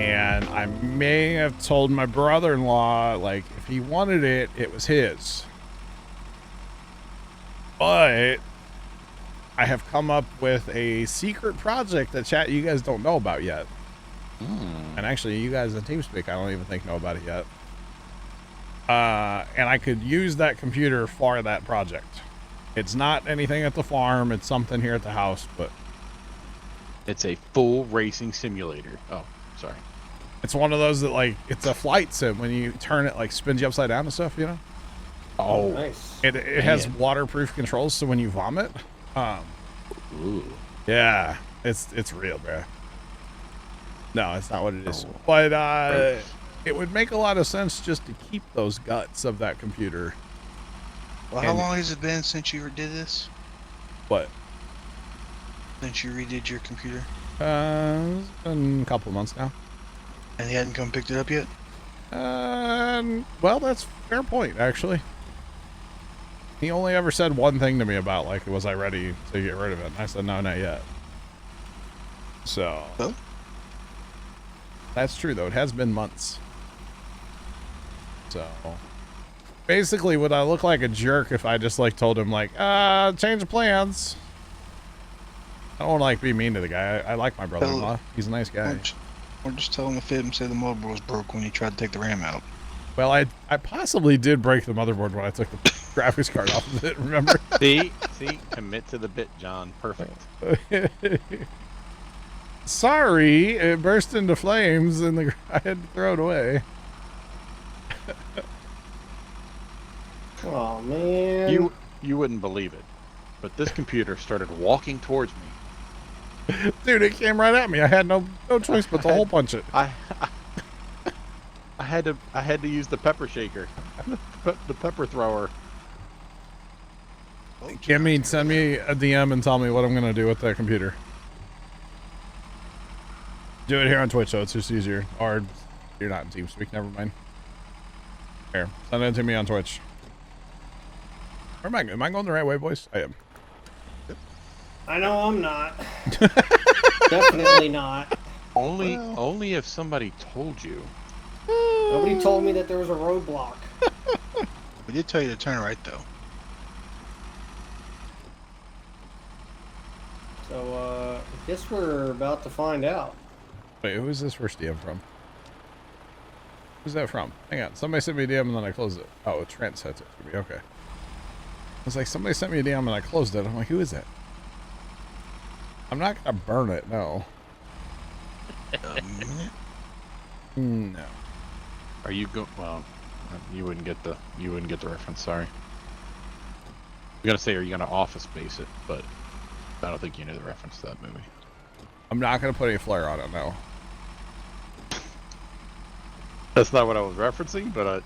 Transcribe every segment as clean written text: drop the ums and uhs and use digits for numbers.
And I may have told my brother-in-law, like, if he wanted it, it was his. But I have come up with a secret project that chat you guys don't know about yet. And actually, you guys in TeamSpeak, I don't even think know about it yet. And I could use that computer for that project. It's not anything at the farm. It's something here at the house, but it's a full racing simulator. Oh, sorry. It's one of those that, like, it's a flight sim. When you turn it, like, spins you upside down and stuff, you know? Oh, nice. It has waterproof controls, so when you vomit, ooh. Yeah, it's real, bro. No, it's not what it is. But it would make a lot of sense just to keep those guts of that computer. Well, how long has it been since you did this? What? Since you redid your computer? It's been a couple of months now. And he hadn't come picked it up yet? Well, that's a fair point, actually. He only ever said one thing to me about, like, was I ready to get rid of it? And I said, no, not yet. So. Oh? That's true, though. It has been months. So. Basically, would I look like a jerk if I just, like, told him, like, change the plans? I don't want to, like, be mean to the guy. I like my brother-in-law. He's a nice guy. Or just tell him to fit and say the motherboard was broke when you tried to take the RAM out. Well, I possibly did break the motherboard when I took the graphics card off of it, remember? See, commit to the bit, John. Perfect. Sorry, it burst into flames and I had to throw it away. Oh, man. You wouldn't believe it, but this computer started walking towards me. Dude, it came right at me. I had no choice but to hole punch it. I had to use the pepper shaker, the pepper thrower. Kimmy, send me a DM and tell me what I'm gonna do with that computer. Do it here on Twitch, so it's just easier. Or you're not in TeamSpeak, never mind. Here, send it to me on Twitch. Am I going the right way, boys? I am. I know I'm not. Definitely not. Only if somebody told you. Nobody told me that there was a roadblock. We did tell you to turn right, though. So, I guess we're about to find out. Wait, who is this first DM from? Who's that from? Hang on. Somebody sent me a DM and then I closed it. Oh, Trent sent it to me. Okay. I was like, somebody sent me a DM and I closed it. I'm like, who is that? I'm not gonna burn it, no. No. Are you well, you wouldn't get the reference, sorry. I'm gonna say, are you gonna office base it, but I don't think you knew the reference to that movie. I'm not gonna put any flair on it, no. That's not what I was referencing, but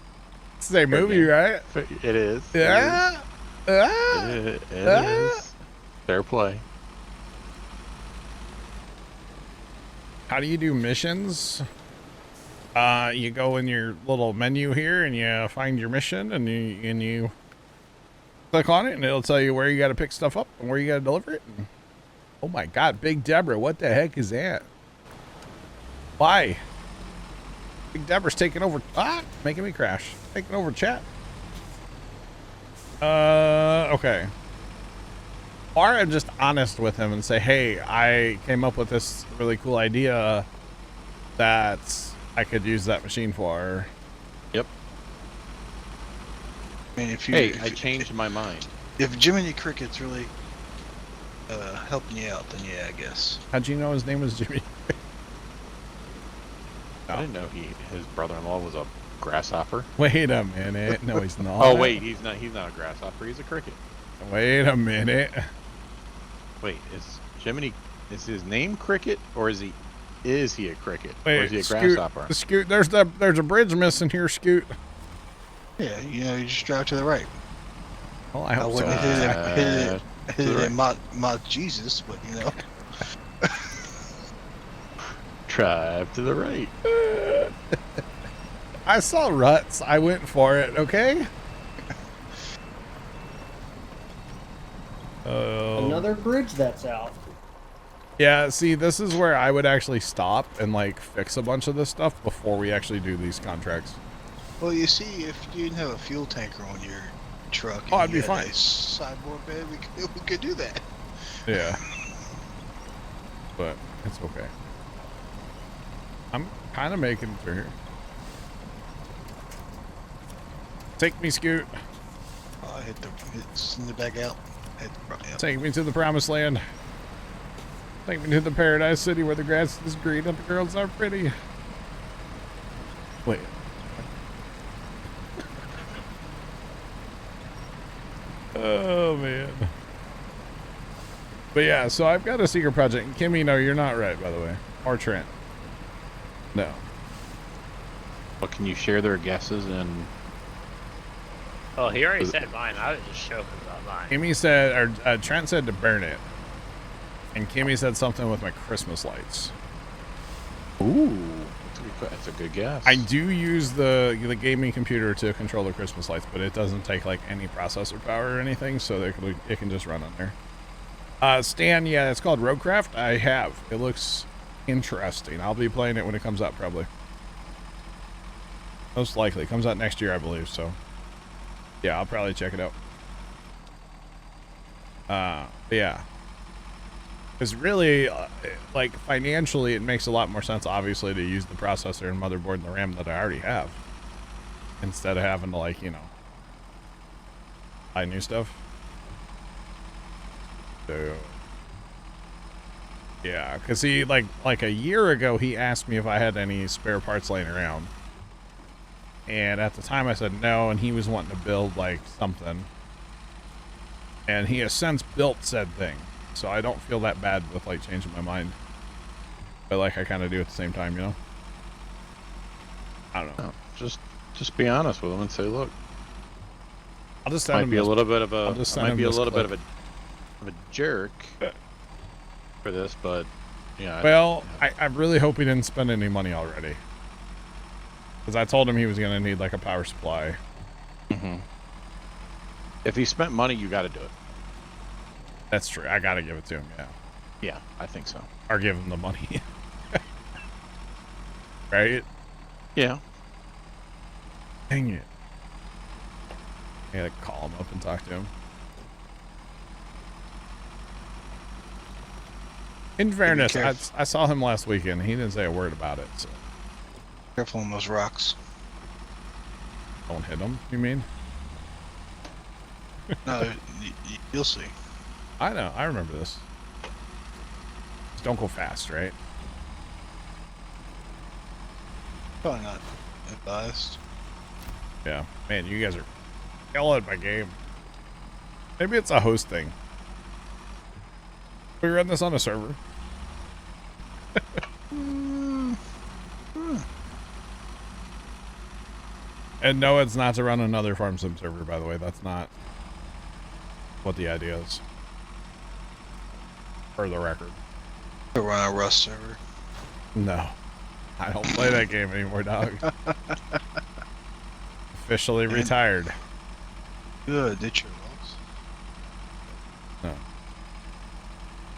it's a movie, right? It is. Yeah. It is. Fair play. How do you do missions? You go in your little menu here and you find your mission and you click on it and it'll tell you where you got to pick stuff up and where you got to deliver it. And, oh my God, Big Deborah, what the heck is that? Why? Big Deborah's taking over. Making me crash. Taking over chat. Okay. Or I'm just honest with him and say, hey, I came up with this really cool idea that I could use that machine for. Yep. I mean, I changed my mind. If Jiminy Cricket's really helping you out, then yeah, I guess. How'd you know his name was Jimmy? I didn't know his brother-in-law was a grasshopper. Wait a minute. No, he's not. Oh wait, he's not a grasshopper, he's a cricket. Wait a minute. Wait, is his name Cricket, or is he a cricket? Wait, or is he a grasshopper? Scoot, there's a bridge missing here, Scoot. Yeah, you just drive to the right. Well, I hope so. Hit it in my Jesus, but you know. Drive to the right. I saw ruts. I went for it, okay? Another bridge that's out. Yeah, see, this is where I would actually stop and like fix a bunch of this stuff before we actually do these contracts. Well, you see, if you didn't have a fuel tanker on your truck Oh, I'd and be you had fine. a sideboard bed, we could do that. Yeah. But it's okay. I'm kind of making it through here. Take me, Scoot. Oh, send it back out. Yep. Take me to the promised land. Take me to the paradise city where the grass is green and the girls are pretty. Wait. Oh, man. But yeah, so I've got a secret project. And Kimmy, no, you're not right, by the way. Or Trent. No. Well, can you share their guesses and Oh, he already said mine. I was just joking about mine. Kimmy said, or Trent said to burn it. And Kimmy said something with my Christmas lights. ooh, that's a good guess. I do use the gaming computer to control the Christmas lights, but it doesn't take like any processor power or anything, so it can just run on there. Stan, yeah, it's called Roadcraft. I have. It looks interesting. I'll be playing it when it comes out, probably. Most likely. It comes out next year, I believe, so. Yeah, I'll probably check it out. Yeah. Because really, like, financially, it makes a lot more sense, obviously, to use the processor and motherboard and the RAM that I already have. Instead of having to, like, you know, buy new stuff. So, yeah, because he, like a year ago, he asked me if I had any spare parts laying around. And at the time, I said no, and he was wanting to build, like, something. And he has since built said thing. So I don't feel that bad with, like, changing my mind. But, like, I kind of do at the same time, you know? I don't know. No, just be honest with them and say, look, I'll just send might him be a this- little bit of a I'll just send might him be a this little bit clip. of a jerk for this, but yeah. Well, I really hope he didn't spend any money already. Because I told him he was going to need, like, a power supply. Mm-hmm. If he spent money, you got to do it. That's true. I got to give it to him, yeah. Yeah, I think so. Or give him the money. Right? Yeah. Dang it. I gotta call him up and talk to him. In fairness, I saw him last weekend. He didn't say a word about it, so. Careful on those rocks. Don't hit him, you mean? No, you'll see. I know. I remember this. Just don't go fast, right? Probably not advised. Yeah. Man, you guys are killing my game. Maybe it's a host thing. We run this on a server. And no, it's not to run another farm sim server, by the way. That's not what the idea is. For the record. To run a Rust server. No. I don't play that game anymore, dog. Officially retired. Good, ditch your logs.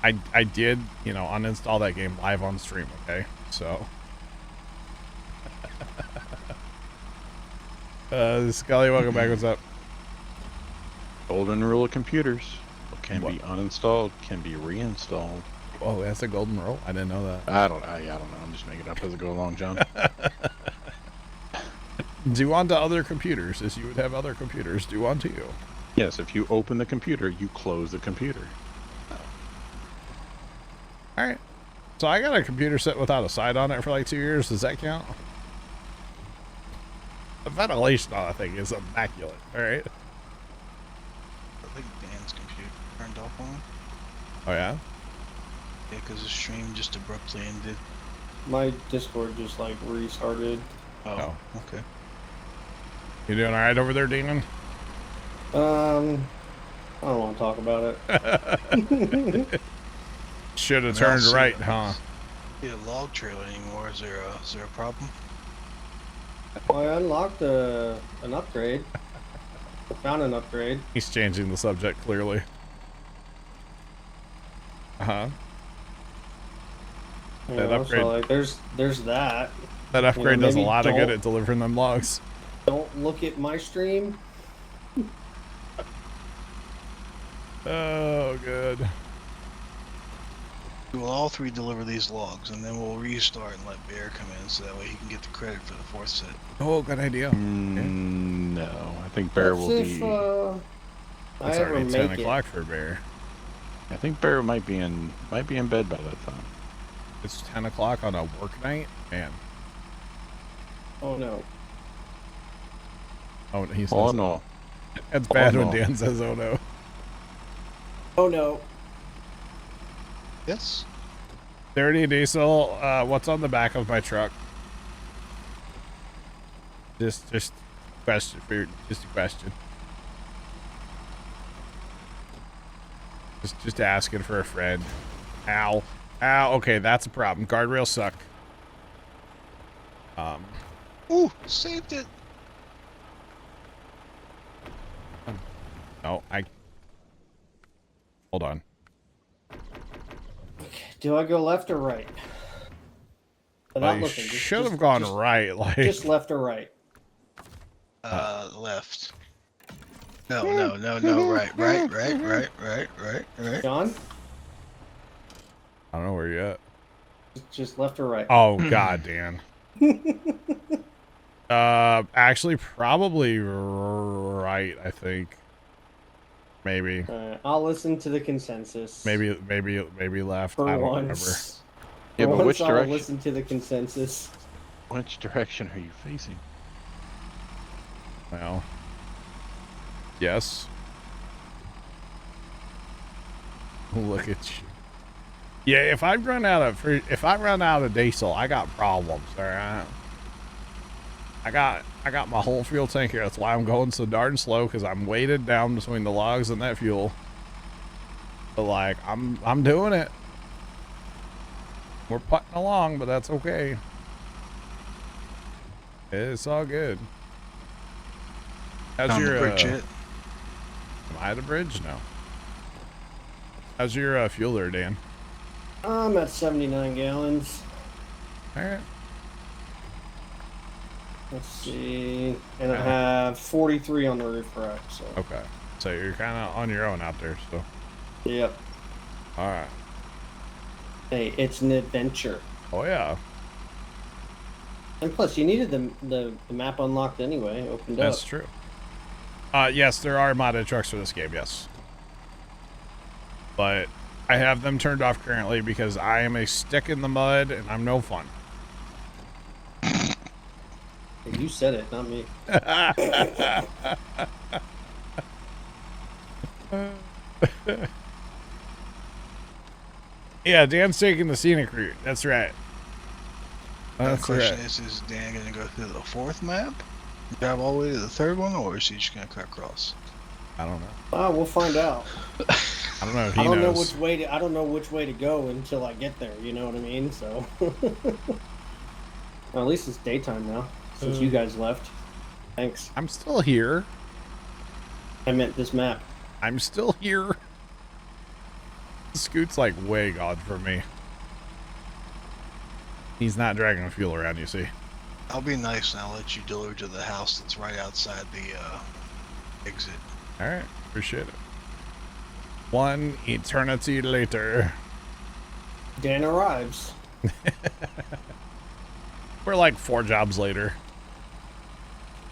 No. I did, you know, uninstall that game live on stream, okay? So. Scully, welcome back. What's up? Golden rule of computers. What can be uninstalled can be reinstalled. Oh, that's a golden rule? I didn't know that. I don't know. I'm just making it up as I go along, John. Do unto other computers as you would have other computers do unto you. Yes, if you open the computer, you close the computer. Alright. So I got a computer set without a side on it for like 2 years. Does that count? The ventilation on that thing is immaculate. Alright. I think Dan's computer turned off on. Oh, yeah? Yeah, because the stream just abruptly ended. My Discord just like restarted. Oh, okay. You doing alright over there, Demon? I don't want to talk about it. Should have I mean, turned I'll see right, that. huh? See a log trail anymore? Is there a problem? Well, I unlocked an upgrade. I found an upgrade. He's changing the subject clearly. Uh-huh. You That know, upgrade- so like there's that. That upgrade does a maybe lot of good don't- at delivering them logs. Don't look at my stream. Oh, good. We'll all three deliver these logs, and then we'll restart and let Bear come in, so that way he can get the credit for the fourth set. Oh, good idea. No, I think Bear will Let's be. see if, I It's ever already 10 make it. o'clock for Bear. I think Bear might be in bed by that time. It's 10 o'clock on a work night? Man. Oh no. Oh, he says, Oh no. It's bad when no. Dan says, oh no. Oh no. Yes. 30 diesel, what's on the back of my truck? Just question, just a question. Just asking for a friend. Ow. Ow, okay, that's a problem. Guardrails suck. Ooh, saved it. No, hold on. Do I go left or right? Without I looking. should have gone just, right, like. Just left or right. Left. No, right. John? I don't know where you're at. Just left or right. Oh, God, Dan. Actually, probably right, I think. Maybe. I'll listen to the consensus. Maybe left. For I don't once. Yeah, For but once which I'll direction? listen to the consensus. Which direction are you facing? remember. Well. Yes. Look at you. Yeah, if I run out of diesel, I got problems, alright? I got my whole fuel tank here. That's why I'm going so darn slow, because I'm weighted down between the logs and that fuel. But like, I'm doing it. We're putting along, but that's okay. It's all good. How's On your the bridge yet? am I at the bridge? No. How's your fuel there, Dan? I'm at 79 gallons. All right. Let's see. And I have 43 on the roof rack, so. Okay. So you're kind of on your own out there, so. Yep. All right. Hey, it's an adventure. Oh yeah. And plus, you needed the map unlocked anyway, opened That's up. true. Yes, there are modded trucks for this game, yes. But I have them turned off currently because I am a stick in the mud and I'm no fun. You said it, not me. Yeah, Dan's taking the scenic route. That's right. The That's question right. is Dan gonna go through the fourth map, drive all the way to the third one, or is he just gonna cut across? I don't know. We'll find out. I don't know if he I don't know knows. which way to. I don't know which way to go until I get there. You know what I mean? So. Well, at least it's daytime now, since you guys left. Thanks. I'm still here. I meant this map. I'm still here. Scoot's like way gone from me. He's not dragging the fuel around, you see. I'll be nice and I'll let you deliver to the house that's right outside the exit. All right, appreciate it. One eternity later. Dan arrives. We're like 4 jobs later.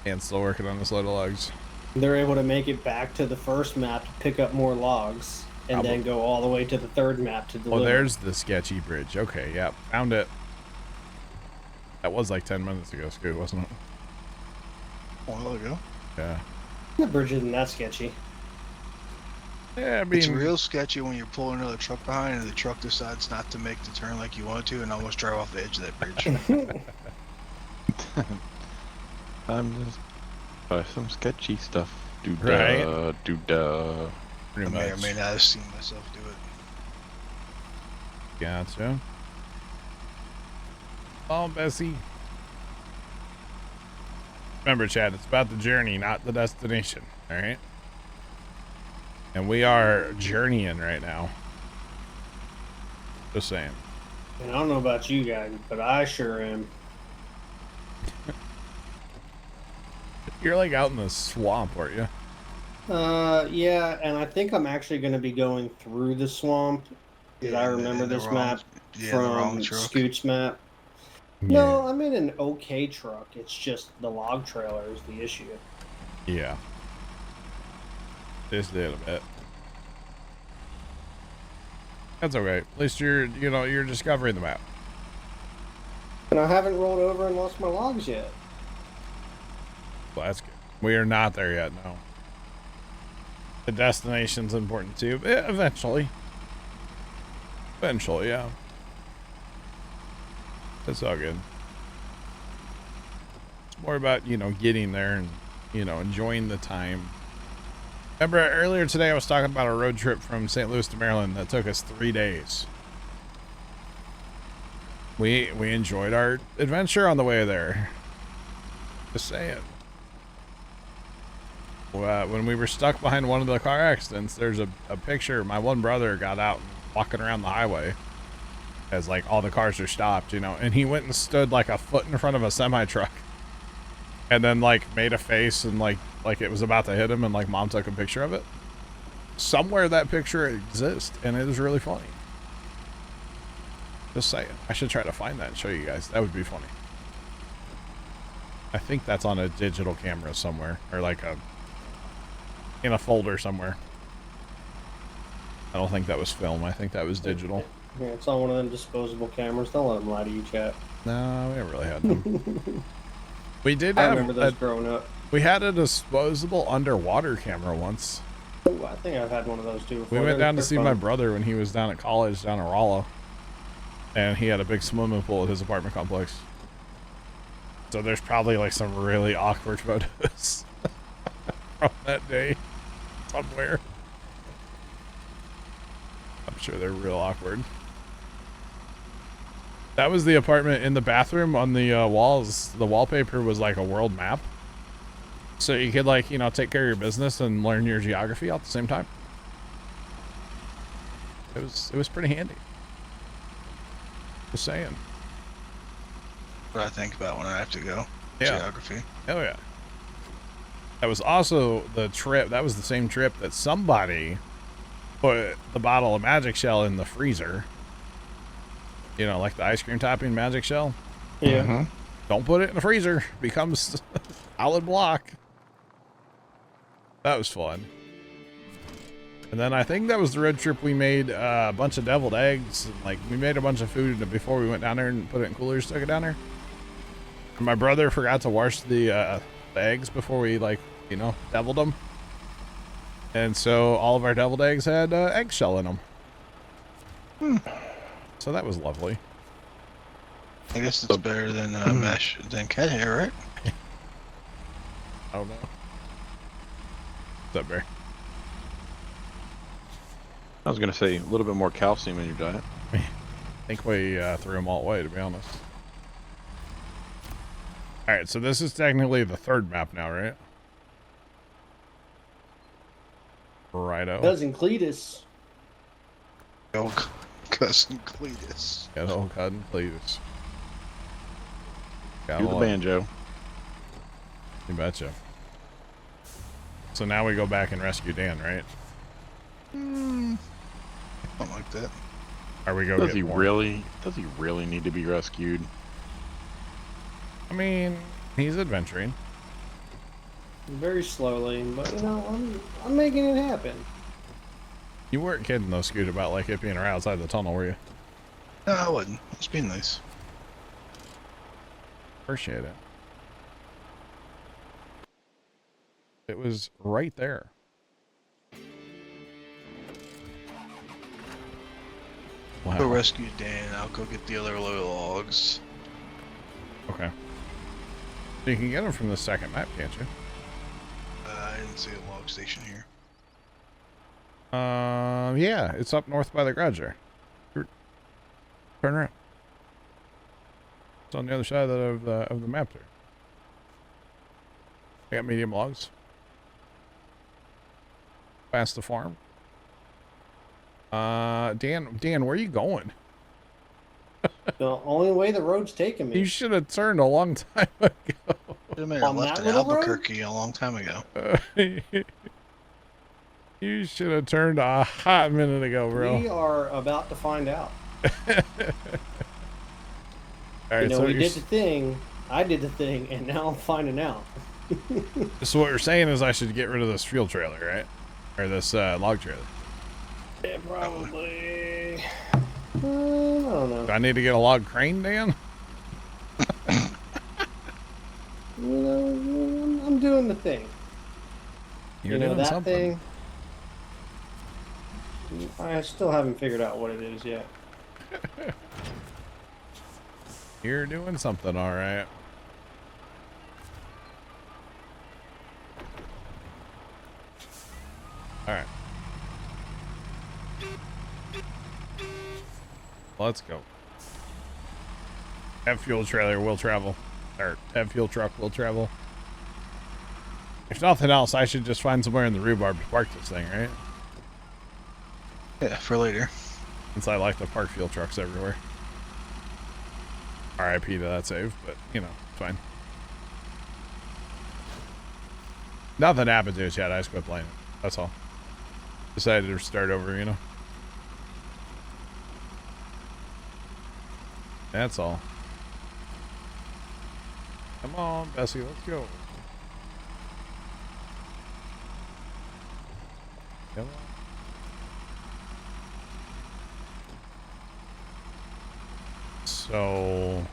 And still working on this load of logs. They're able to make it back to the first map to pick up more logs, and then go all the way to the third map to deliver. Oh, there's the sketchy bridge. Okay, yep, found it. That was like 10 minutes ago, Scoot, wasn't it? A while ago. Yeah. The bridge isn't that sketchy. Yeah, I mean, It's real sketchy when you're pulling another truck behind and the truck decides not to make the turn like you want to and almost drive off the edge of that bridge. I'm just some sketchy stuff. Right. Doodah. pretty I may or much. may not have seen myself do it. Gotcha. Oh, Bessie. Remember, Chad, it's about the journey, not the destination. All right? And we are journeying right now. Just saying. And I don't know about you guys, but I sure am. You're like out in the swamp, aren't you? Yeah, and I think I'm actually going to be going through the swamp because I remember in the this wrong, map in the wrong from truck. Scoot's map. Yeah. No, I'm in an okay truck. It's just the log trailer is the issue. Yeah. This did a bit. That's okay. At least you're discovering the map. And I haven't rolled over and lost my logs yet. Well, that's good. We are not there yet, no. The destination's important too. Eventually. Eventually, yeah. It's all good. It's more about, getting there and, enjoying the time. Remember earlier today I was talking about a road trip from St. Louis to Maryland that took us 3 days. We enjoyed our adventure on the way there. Just saying. When we were stuck behind one of the car accidents, there's a picture. My one brother got out and walking around the highway as like all the cars are stopped, and he went and stood like a foot in front of a semi truck and then like made a face and like it was about to hit him, and like mom took a picture of it. Somewhere that picture exists, and it is really funny. Just saying. I should try to find that and show you guys. That would be funny. I think that's on a digital camera somewhere, or like in a folder somewhere. I don't think that was film. I think that was digital. Yeah, it's on one of them disposable cameras. Don't let them lie to you, chat. No, we haven't really had them. We did I have remember those growing up. we had a disposable underwater camera once. Ooh, I think I've had one of those too before. We went down to see They're my fun. brother when he was down at college down in Rolla. And he had a big swimming pool at his apartment complex. So there's probably like some really awkward photos from that day somewhere. I'm sure they're real awkward. That was the apartment. In the bathroom on the walls. The wallpaper was like a world map. So you could like, take care of your business and learn your geography at the same time. It was pretty handy. Just saying. What I think about when I have to go. Yeah. Geography. Oh yeah. That was also the trip. That was the same trip that somebody put the bottle of Magic Shell in the freezer. Like the ice cream topping Magic Shell. Yeah. Mm-hmm. Don't put it in the freezer. It becomes solid block. That was fun. And then I think that was the road trip we made a bunch of deviled eggs. Like we made a bunch of food before we went down there and put it in coolers, took it down there. And my brother forgot to wash the eggs before we deviled them. And so all of our deviled eggs had eggshell in them. So that was lovely. I guess it's better than mesh than cat hair, right? I don't know. What's up, Bear? I was gonna say a little bit more calcium in your diet. I think we threw them all away, to be honest. Alright, so this is technically the third map now, right? Righto. Cousin Cletus. Oh, cousin Cletus. Get old cousin Cletus. Got You're the a lot. banjo. You betcha. So now we go back and rescue Dan, right? Something like that. Or we go Does get he more? really? Does he really need to be rescued? I mean, he's adventuring. Very slowly, but I'm making it happen. You weren't kidding though, Scoot, about like it being right outside the tunnel, were you? No, I wouldn't. It's been nice. Appreciate it. It was right there. Wow. Go rescue Dan. I'll go get the other load of logs. Okay. You can get them from the second map, can't you? I didn't see a log station here. Yeah, it's up north by the garage there. Turn around. It's on the other side of the map there. I got medium logs. Past the farm. Dan, where are you going? The only way the road's taking You me. should have turned a long time ago. Should have made a On left that in little road? Albuquerque a long time ago. You should have turned a hot minute ago, bro. We are about to find out. All right, You know, so we did the thing, I did the thing, and now I'm finding out. so what you're saying is I should get rid of this fuel trailer, right? Or this log trailer. Yeah, probably. I don't know. Do I need to get a log crane, Dan? You know, I'm doing the thing. You're you know, doing that something. thing. I still haven't figured out what it is yet. You're doing something, all right. All right. Let's go. That fuel trailer will travel. Or that fuel truck will travel. If nothing else, I should just find somewhere in the rhubarb to park this thing, right? Yeah, for later. Since I like to park fuel trucks everywhere. RIP to that save, but, you know, it's fine. Nothing happened to us yet. I just quit playing it. That's all. Decided to start over, you know? That's all. Come on, Bessie, let's go. Come on. So...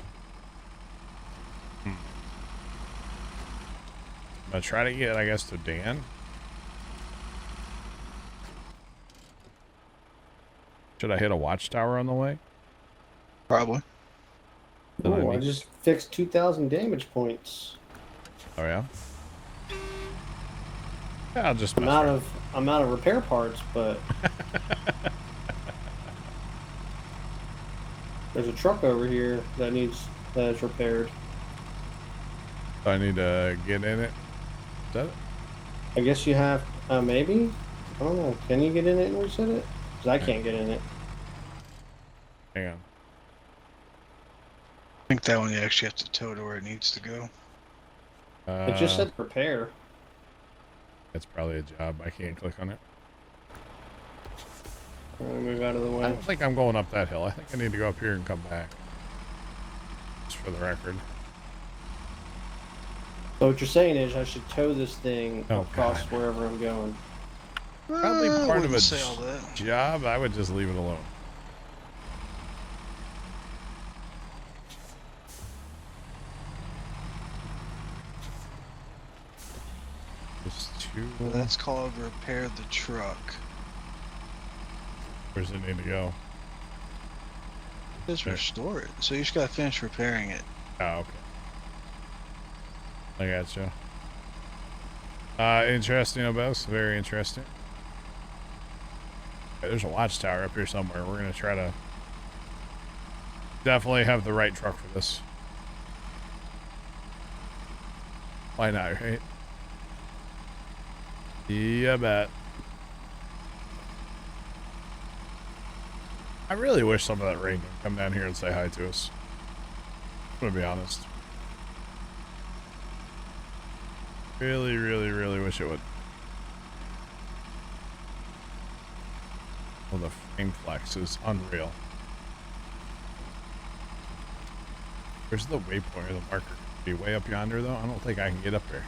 I'm gonna try to get, I guess, to Dan. Should I hit a watchtower on the way? Probably. Then I Oh, I need- just fixed 2,000 damage points. Oh, yeah? Yeah, I'll just... I'm out of repair parts, but there's a truck over here that is repaired. Do I need to get in it? Is that it? I guess you have maybe. I don't know. Can you get in it and reset it? Because I can't get in it. Hang on. I think that one you actually have to tow to where it needs to go. It just said repair. It's probably a job. I can't click on it. I'm gonna move out of the I way. don't think I'm going up that hill. I think I need to go up here and come back. Just for the record. So what you're saying is I should tow this thing Oh, across God. wherever I'm going. Probably I part of wouldn't a say all that. job. I would just leave it alone. Just two. That's called repair the truck. Where's it need to go? Just There. restore it. So you just gotta finish repairing it. Oh, okay. I gotcha. Interesting, Obos. Very interesting. Okay, there's a watchtower up here somewhere. We're gonna try to definitely have the right truck for this. Why not, right? Yeah, bet. I really wish some of that rain would come down here and say hi to us. I'm gonna be honest. Really, really, really wish it would. Well, the frame flex is unreal. Where's the waypoint or the marker? Be way up yonder, though? I don't think I can get up there.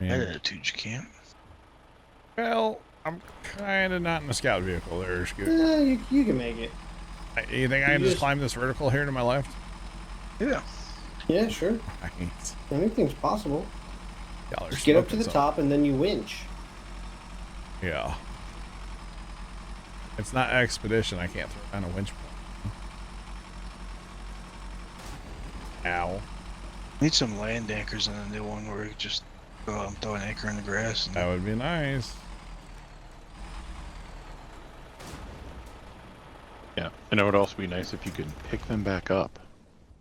That Man. attitude you can't. Well, I'm kind of not in a scout vehicle there, Scoot. Yeah, you can make it. You think I can just climb this vertical here to my left? Yeah. Yeah, sure. Right. Anything's possible. Y'all are Just get up to smoking the something. top and then you winch. Yeah. It's not expedition. I can't throw down a winch. Ow. Need some land anchors in the new one where you just go out and throw an anchor in the grass. And That would be nice. Yeah. You know what else would be nice if you could pick them back up.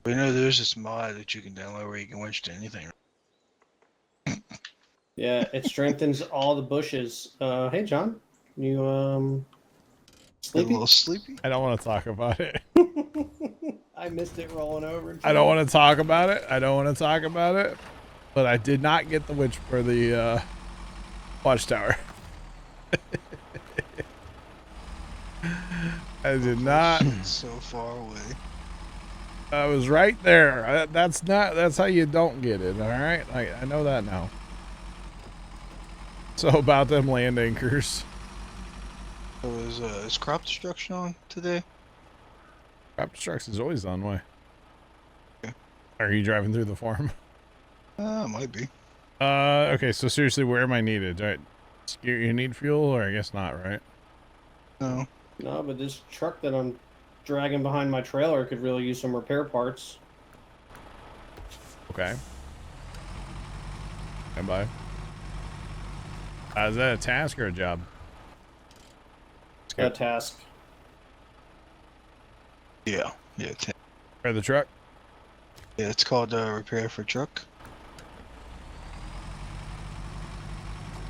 But you know, there's this mod that you can download where you can winch to anything. Yeah, it strengthens all the bushes. Hey, John. You A sleepy? little sleepy? I don't want to talk about it. I missed it rolling over. I don't want to talk about it. I don't want to talk about it. But I did not get the witch for the watchtower. I did not. So far away. I was right there. That's how you don't get it. All right. I know that now. So about them land anchors. So is crop destruction on today? Crop destruction is always on way. Okay. Are you driving through the farm? Might be. Okay. So seriously, where am I needed? Do you need fuel, or I guess not, right? No. No, but this truck that I'm dragging behind my trailer could really use some repair parts. Okay. Stand by. Is that a task or a job? A task. Yeah. For the truck? Yeah, it's called repair for truck.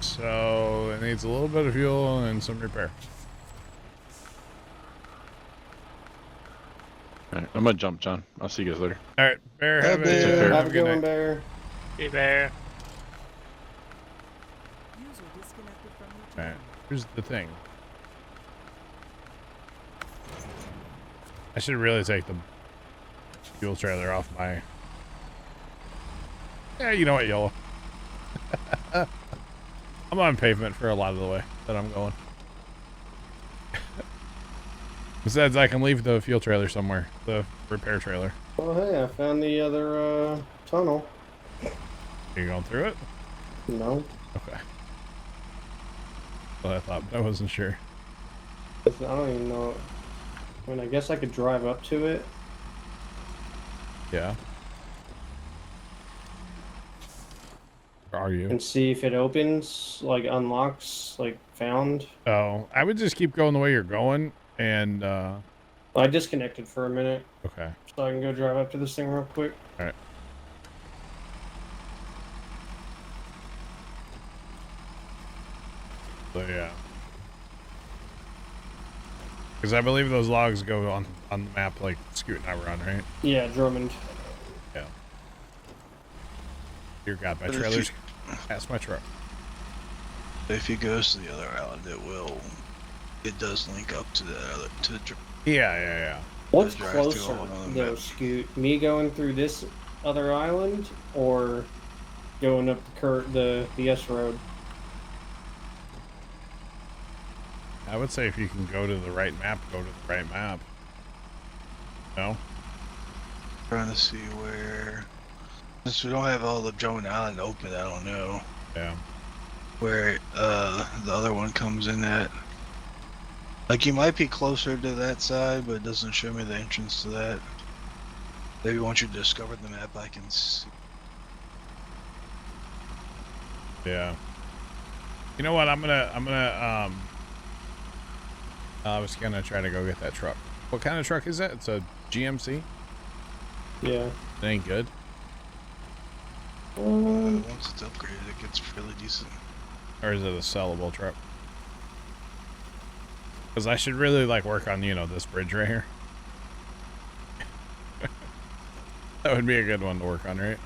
So it needs a little bit of fuel and some repair. All right, I'm gonna jump, John. I'll see you guys later. All right, Bear. Have a- Have a good one, Bear. Hey, Bear. All right, here's the thing. I should really take the fuel trailer off my. Yeah, you know what, YOLO. I'm on pavement for a lot of the way that I'm going. Besides, I can leave the fuel trailer somewhere, the repair trailer. Oh, hey, I found the other tunnel. Are you going through it? No. Okay. Well, I thought, but I wasn't sure. I don't even know. I mean, I guess I could drive up to it. Yeah. Where are you? And see if it opens, like unlocks, like found. Oh, I would just keep going the way you're going, and I disconnected for a minute, okay. so I can go drive up to this thing real quick. All right. So yeah, because I believe those logs go on the map like Scoot and I were on, right? Yeah, Drummond. Yeah. Dear God, my But if trailer's past my truck. If he goes to the other island, it does link up to the other Yeah. What's drive through closer, all of them, though, man. Scoot? Me going through this other island, or going up the S road? I would say if you can go to the right map, go to the right map. No? Trying to see where. Since we don't have all the Drummond Island open, I don't know Yeah. where the other one comes in at. Like, you might be closer to that side, but it doesn't show me the entrance to that. Maybe once you discover the map, I can see. Yeah. You know what? I was gonna try to go get that truck. What kind of truck is that? It's a GMC? Yeah. It ain't good. Once it's upgraded, it gets really decent. Or is it a sellable truck? Because I should really like work on, this bridge right here. That would be a good one to work on, right?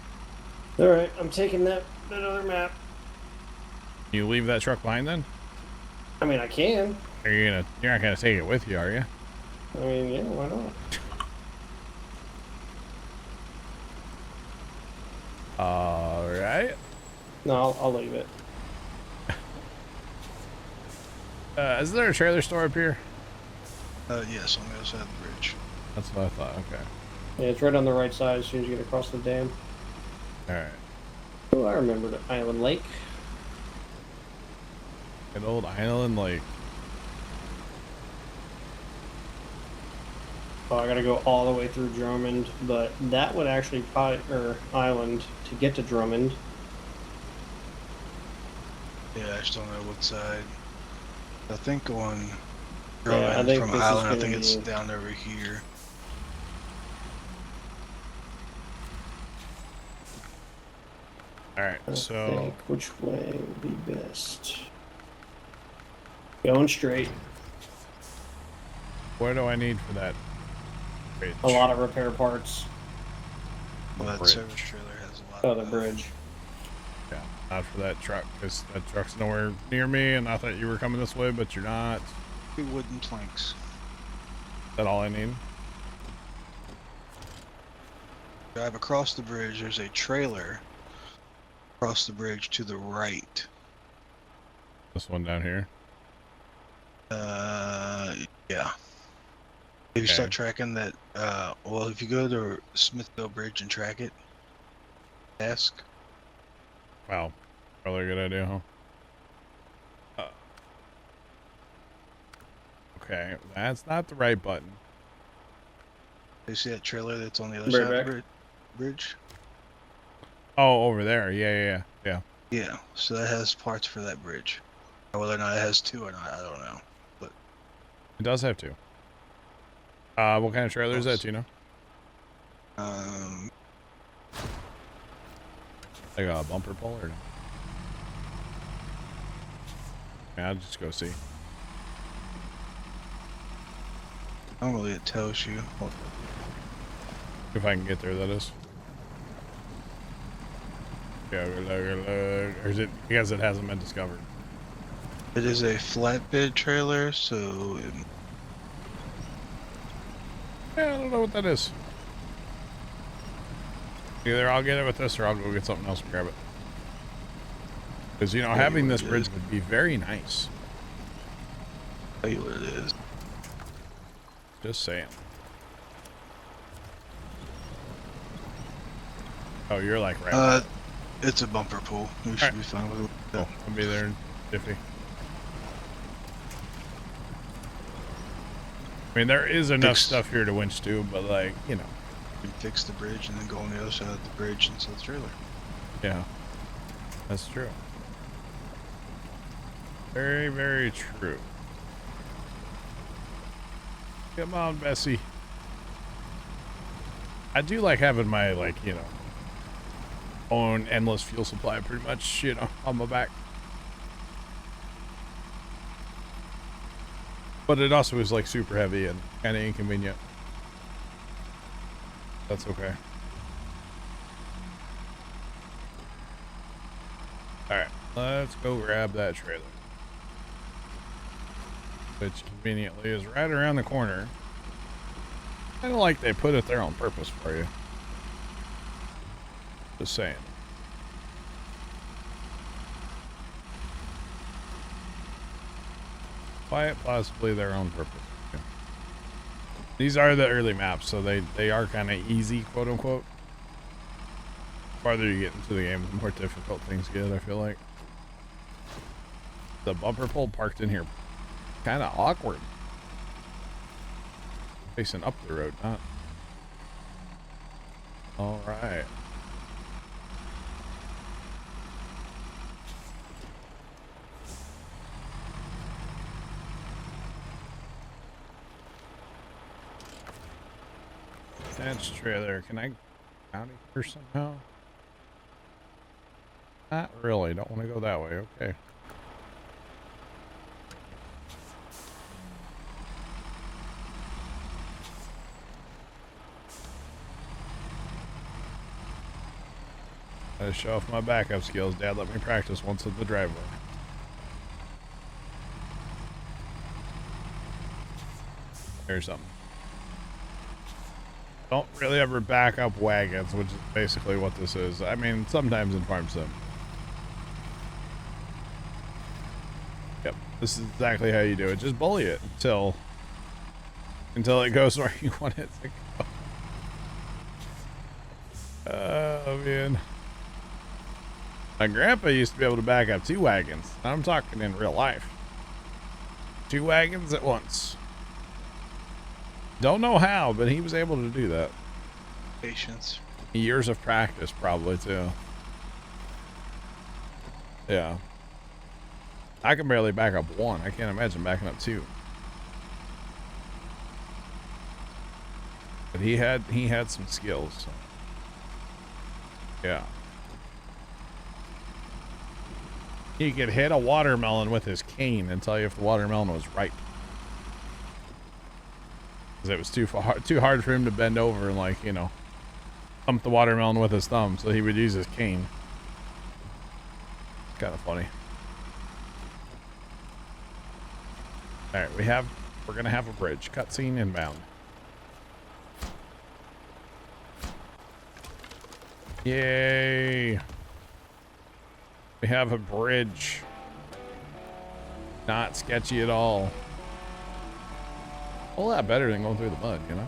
Alright, I'm taking that other map. You leave that truck behind then? I mean, I can. You're not gonna take it with you, are you? I mean, yeah, why not? All right. No, I'll leave it. Is there a trailer store up here? Yes, on the other side of the bridge. That's what I thought. Okay. Yeah, it's right on the right side as soon as you get across the dam. All right. Oh, I remember the Island Lake. Good old Island Lake. Oh, I gotta go all the way through Drummond, but that would actually island to get to Drummond. Yeah, I just don't know what side. I think on Yeah, I Drummond think from this is Island, I gonna think it's be- down over here. All right. I So think which way would be best? Going straight. What do I need for that? Bridge? A lot of repair parts. Well, that Bridge. service trailer has a lot Oh, of the bridge. Yeah, not for that truck, because that truck's nowhere near me, and I thought you were coming this way, but you're not. 2 wooden planks. Is that all I need? Drive across the bridge. There's a trailer across the bridge to the right. This one down here. Yeah. If you Okay. start tracking that, well, if you go to Smithville Bridge and track it, ask. Wow, probably a good idea, huh? Okay, that's not the right button. You see that trailer that's on the other Right side of back. the bridge? Oh, over there. Yeah. Yeah, so that has parts for that bridge. Whether or not it has 2 or not, I don't know. But It does have to. What kind of trailer is that, do you know? Like a bumper pull or no? Yeah, I'll just go see. normally it tells you. If I can get there, that is. Yeah, or is it because it hasn't been discovered? It is a flatbed trailer, so Yeah, I don't know what that is. Either I'll get it with this or I'll go get something else and grab it. Because, you know, having this bridge would be very nice. tell you what it is. Just saying. Oh, you're like right. It's a bumper pull. We should Alright. be fine with it. Cool. I'll be there in 50. I mean, there is enough stuff here to winch to, but like, you know. You can fix the bridge and then go on the other side of the bridge and sell the trailer. Yeah. That's true. Very, very true. Come on, Bessie. I do like having my, like, you know, own endless fuel supply pretty much, you know, on my back. But it also is like super heavy and kind of inconvenient. That's okay. Alright, let's go grab that trailer. Which conveniently is right around the corner. Kind of like they put it there on purpose for you. Just saying. Quite possibly their own purpose. Yeah. These are the early maps, so they are kind of easy, quote unquote. The farther you get into the game, the more difficult things get, I feel like. The bumper pole parked in here, kind of awkward. Facing up the road, not. All right. Attached trailer. Can I out of here somehow? Not really. Don't want to go that way. Okay. I show off my backup skills. Dad let me practice once at the driveway. Here's something. Don't really ever back up wagons, which is basically what this is. I mean, sometimes in Farm Sim. Yep, this is exactly how you do it. Just bully it until it goes where you want it to go. Oh, man. My grandpa used to be able to back up 2 wagons. I'm talking in real life. 2 wagons at once. Don't know how, but he was able to do that. Patience. Years of practice, probably, too. Yeah. I can barely back up 1. I can't imagine backing up 2. But he had some skills. So. Yeah. He could hit a watermelon with his cane and tell you if the watermelon was ripe. Because it was too hard for him to bend over and, like, you know, thump the watermelon with his thumb, so he would use his cane. It's kind of funny. All right, we're gonna have a bridge cutscene inbound. Yay! We have a bridge. Not sketchy at all. A whole lot better than going through the mud, you know?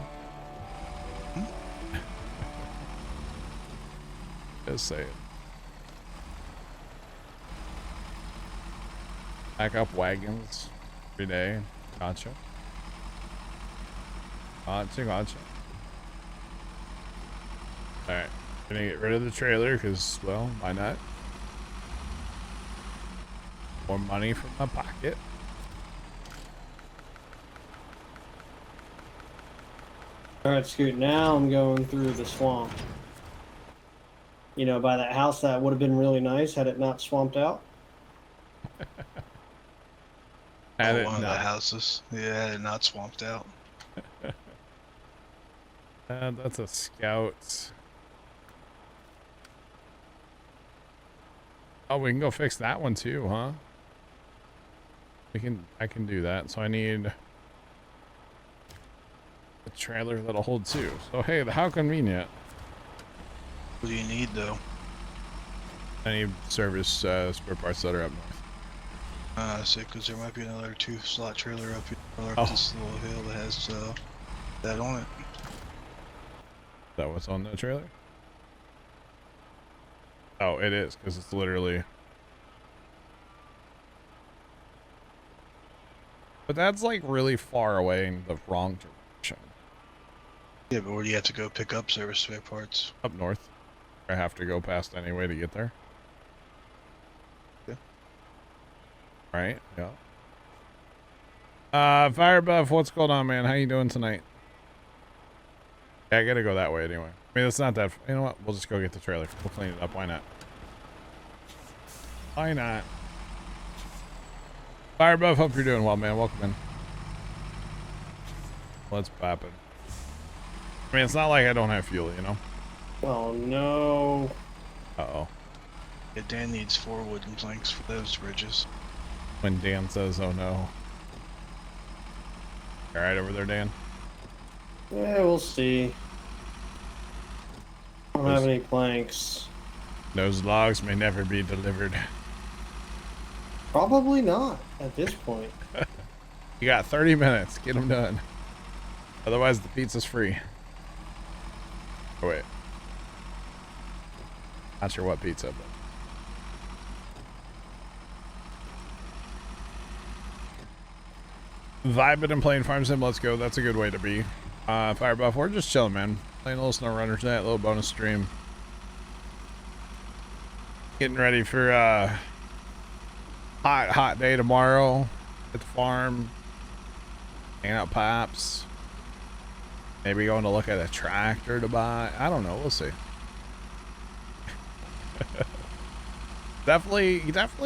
Just say it. Back up wagons every day. Gotcha. Gotcha. Alright. Gonna get rid of the trailer because, well, why not? More money from my pocket. Alright, Scoot, now I'm going through the swamp. You know, by that house that would have been really nice had it not swamped out. Had it One of the not. houses. Yeah, had it not swamped out. That's a scout. Oh, we can go fix that one too, huh? I can do that. So I need a trailer that'll hold two. So hey, how convenient. What do you need though? I need service spare parts that are up north. See, because there might be another 2-slot trailer up here, or Oh. up this little hill that has that on it. Is that what's on the trailer? Oh, it is, because it's literally... But that's like really far away in the wrong direction. Yeah, but where do you have to go pick up service spare parts? Up north. I have to go past anyway to get there. Yeah. Right? Yeah. Firebuff, what's going on, man? How you doing tonight? Yeah, I gotta go that way anyway. I mean, it's not that... You know what? We'll just go get the trailer. We'll clean it up. Why not? Why not? Firebuff, hope you're doing well, man. Welcome in. Let's pop it. I mean, it's not like I don't have fuel, you know? Oh no. Uh-oh. Yeah, Dan needs 4 wooden planks for those bridges. When Dan says, oh no. Alright over there, Dan? Yeah, we'll see. I don't have any planks. Those logs may never be delivered. Probably not at this point. You got 30 minutes. Get them done. Otherwise, the pizza's free. Oh, wait. Not sure what pizza, but... Vibing and playing Farm Sim, let's go. That's a good way to be. Firebuff, we're just chilling, man. Playing a little SnowRunner tonight, a little bonus stream. Getting ready for hot day tomorrow at the farm. Hanging out Pops. Maybe going to look at a tractor to buy. I don't know. We'll see. Definitely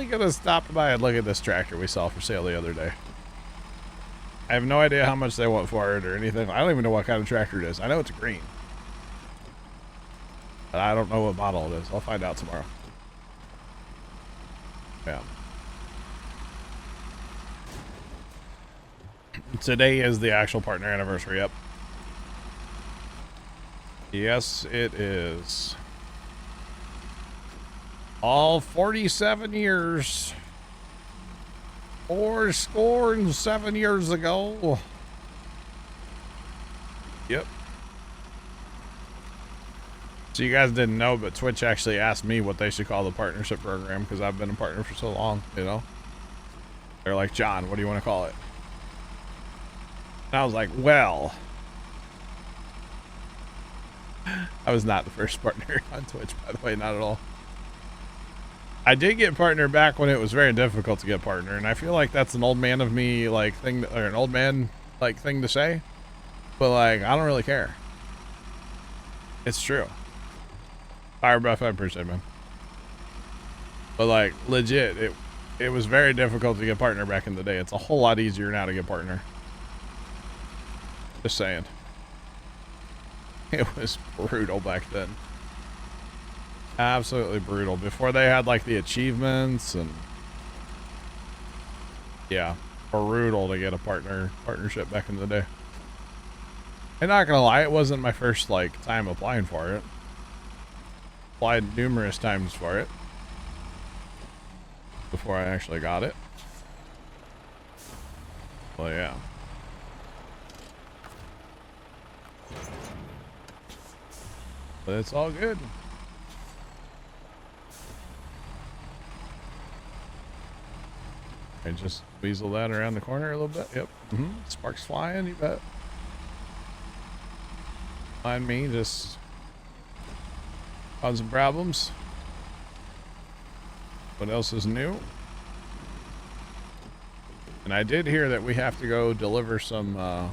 gonna stop by and look at this tractor we saw for sale the other day. I have no idea how much they want for it or anything. I don't even know what kind of tractor it is. I know it's green. But I don't know what model it is. I'll find out tomorrow. Yeah. Today is the actual partner anniversary. Yep. Yes, it is. All 47 years. 47 years ago. Yep. So you guys didn't know, but Twitch actually asked me what they should call the partnership program because I've been a partner for so long, you know? They're like, John, what do you want to call it? And I was like, well... I was not the first partner on Twitch, by the way, not at all. I did get partner back when it was very difficult to get partner, and I feel like that's an old man of me like thing, or an old man like thing to say, but like I don't really care. It's true. Firebuff, I appreciate it, man. But like legit, It was very difficult to get partner back in the day. It's a whole lot easier now to get partner. Just saying. It was brutal back then. Absolutely brutal. Before they had like the achievements and yeah, brutal to get a partnership back in the day. I'm not gonna lie, it wasn't my first like time applying for it. Applied numerous times for it before I actually got it. Well, yeah. But it's all good. I just weasel that around the corner a little bit. Yep. Sparks flying, you bet. Mind me, just causing problems. What else is new? And I did hear that we have to go deliver some,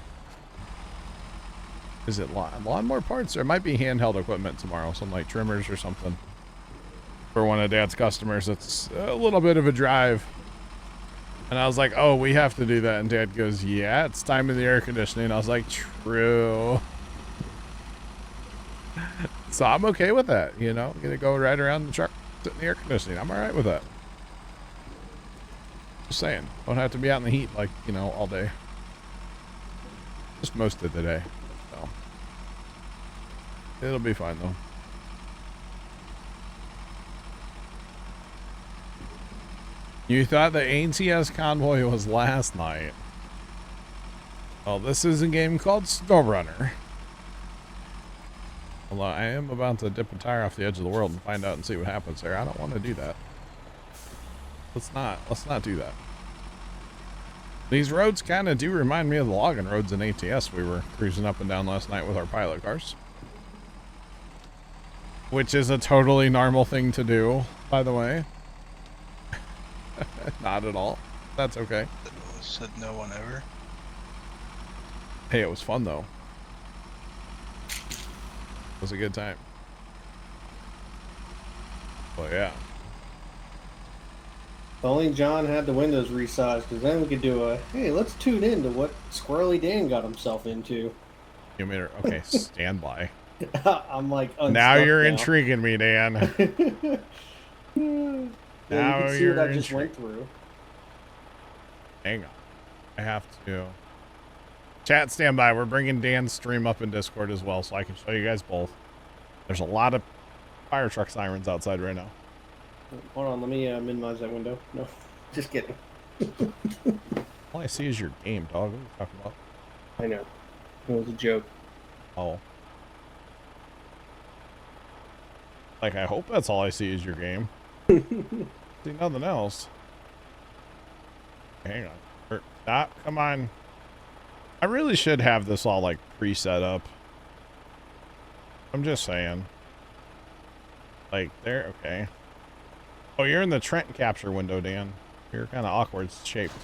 is it lawnmower parts? Or it might be handheld equipment tomorrow, some like trimmers or something. For one of Dad's customers, it's a little bit of a drive. And I was like, oh, we have to do that. And Dad goes, yeah, it's time in the air conditioning. I was like, true. So I'm okay with that, you know. I'm gonna go right around the truck, sit in the air conditioning. I'm all right with that. Just saying, don't have to be out in the heat like, you know, all day. Just most of the day. So it'll be fine though. You thought the ATS convoy was last night. Well, this is a game called SnowRunner. Although I am about to dip a tire off the edge of the world and find out and see what happens there. I don't want to do that. Let's not do that. These roads kind of do remind me of the logging roads in ATS we were cruising up and down last night with our pilot cars. Which is a totally normal thing to do, by the way. Not at all. That's okay. Said no one ever. Hey, it was fun though. It was a good time. Well, yeah. If only John had the windows resized, because then we could do a, hey, let's tune in to what Squirrely Dan got himself into. You made her, okay, stand by. I'm like, now you're intriguing me, Dan. Yeah, now you can see you're what I just went through. Hang on. I have to. Chat, stand by. We're bringing Dan's stream up in Discord as well, so I can show you guys both. There's a lot of fire truck sirens outside right now. Hold on, let me minimize that window. No, just kidding. All I see is your game, dog. What are you talking about? I know. It was a joke. Oh. Like, I hope that's all I see is your game. See nothing else. Hang on. Stop. Come on. I really should have this all like pre-set up. I'm just saying. Like there, okay. Oh, you're in the Trent capture window, Dan. You're kind of awkward shaped.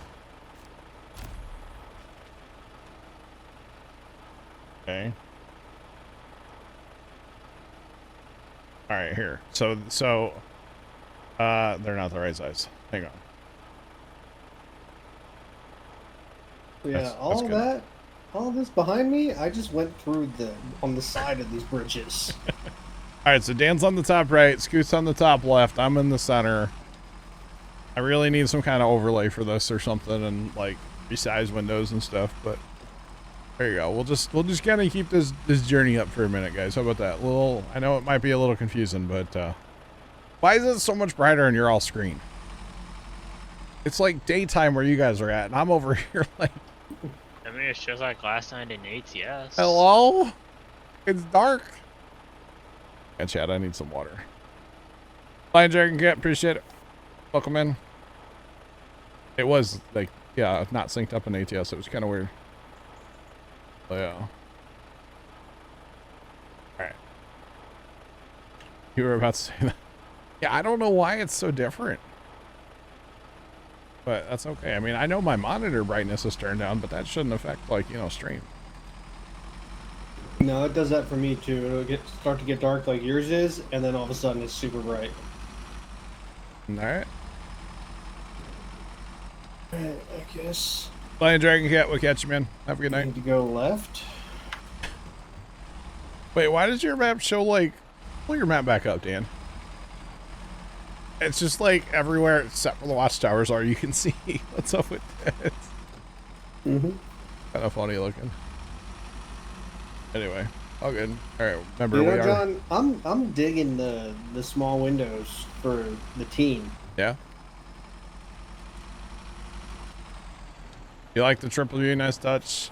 Okay. All right, here. So they're not the right size. Hang on. Yeah, all this behind me, I just went through on the side of these bridges. All right, so Dan's on the top right, Scoot's on the top left, I'm in the center. I really need some kind of overlay for this or something, and like resize windows and stuff. But there you go. We'll just kind of keep this journey up for a minute, guys. How about that? I know it might be a little confusing, but why is it so much brighter on your all screen? It's like daytime where you guys are at, and I'm over here like. I mean, it's just like last night in ATS. Hello? It's dark. Yeah, Chad, I need some water. Lion Dragon Cat, appreciate it. Welcome in. It was like, yeah, not synced up in ATS. It was kind of weird. Oh, yeah. Alright. You were about to say that. Yeah, I don't know why it's so different. But that's okay. I mean, I know my monitor brightness is turned down, but that shouldn't affect, like, you know, stream. No, it does that for me too. It'll start to get dark like yours is, and then all of a sudden it's super bright. Alright. I guess Lion Dragon Cat, we'll catch you, man. Have a good I night. need to go left. Wait, why does your map show like... Pull your map back up, Dan. It's just like everywhere except for the watchtowers are you can see. What's up with that? Mm-hmm. Kind of funny looking. Anyway, all good. All right, remember You we know, are... John, I'm digging the small windows for the team. Yeah? You like the triple U nice touch?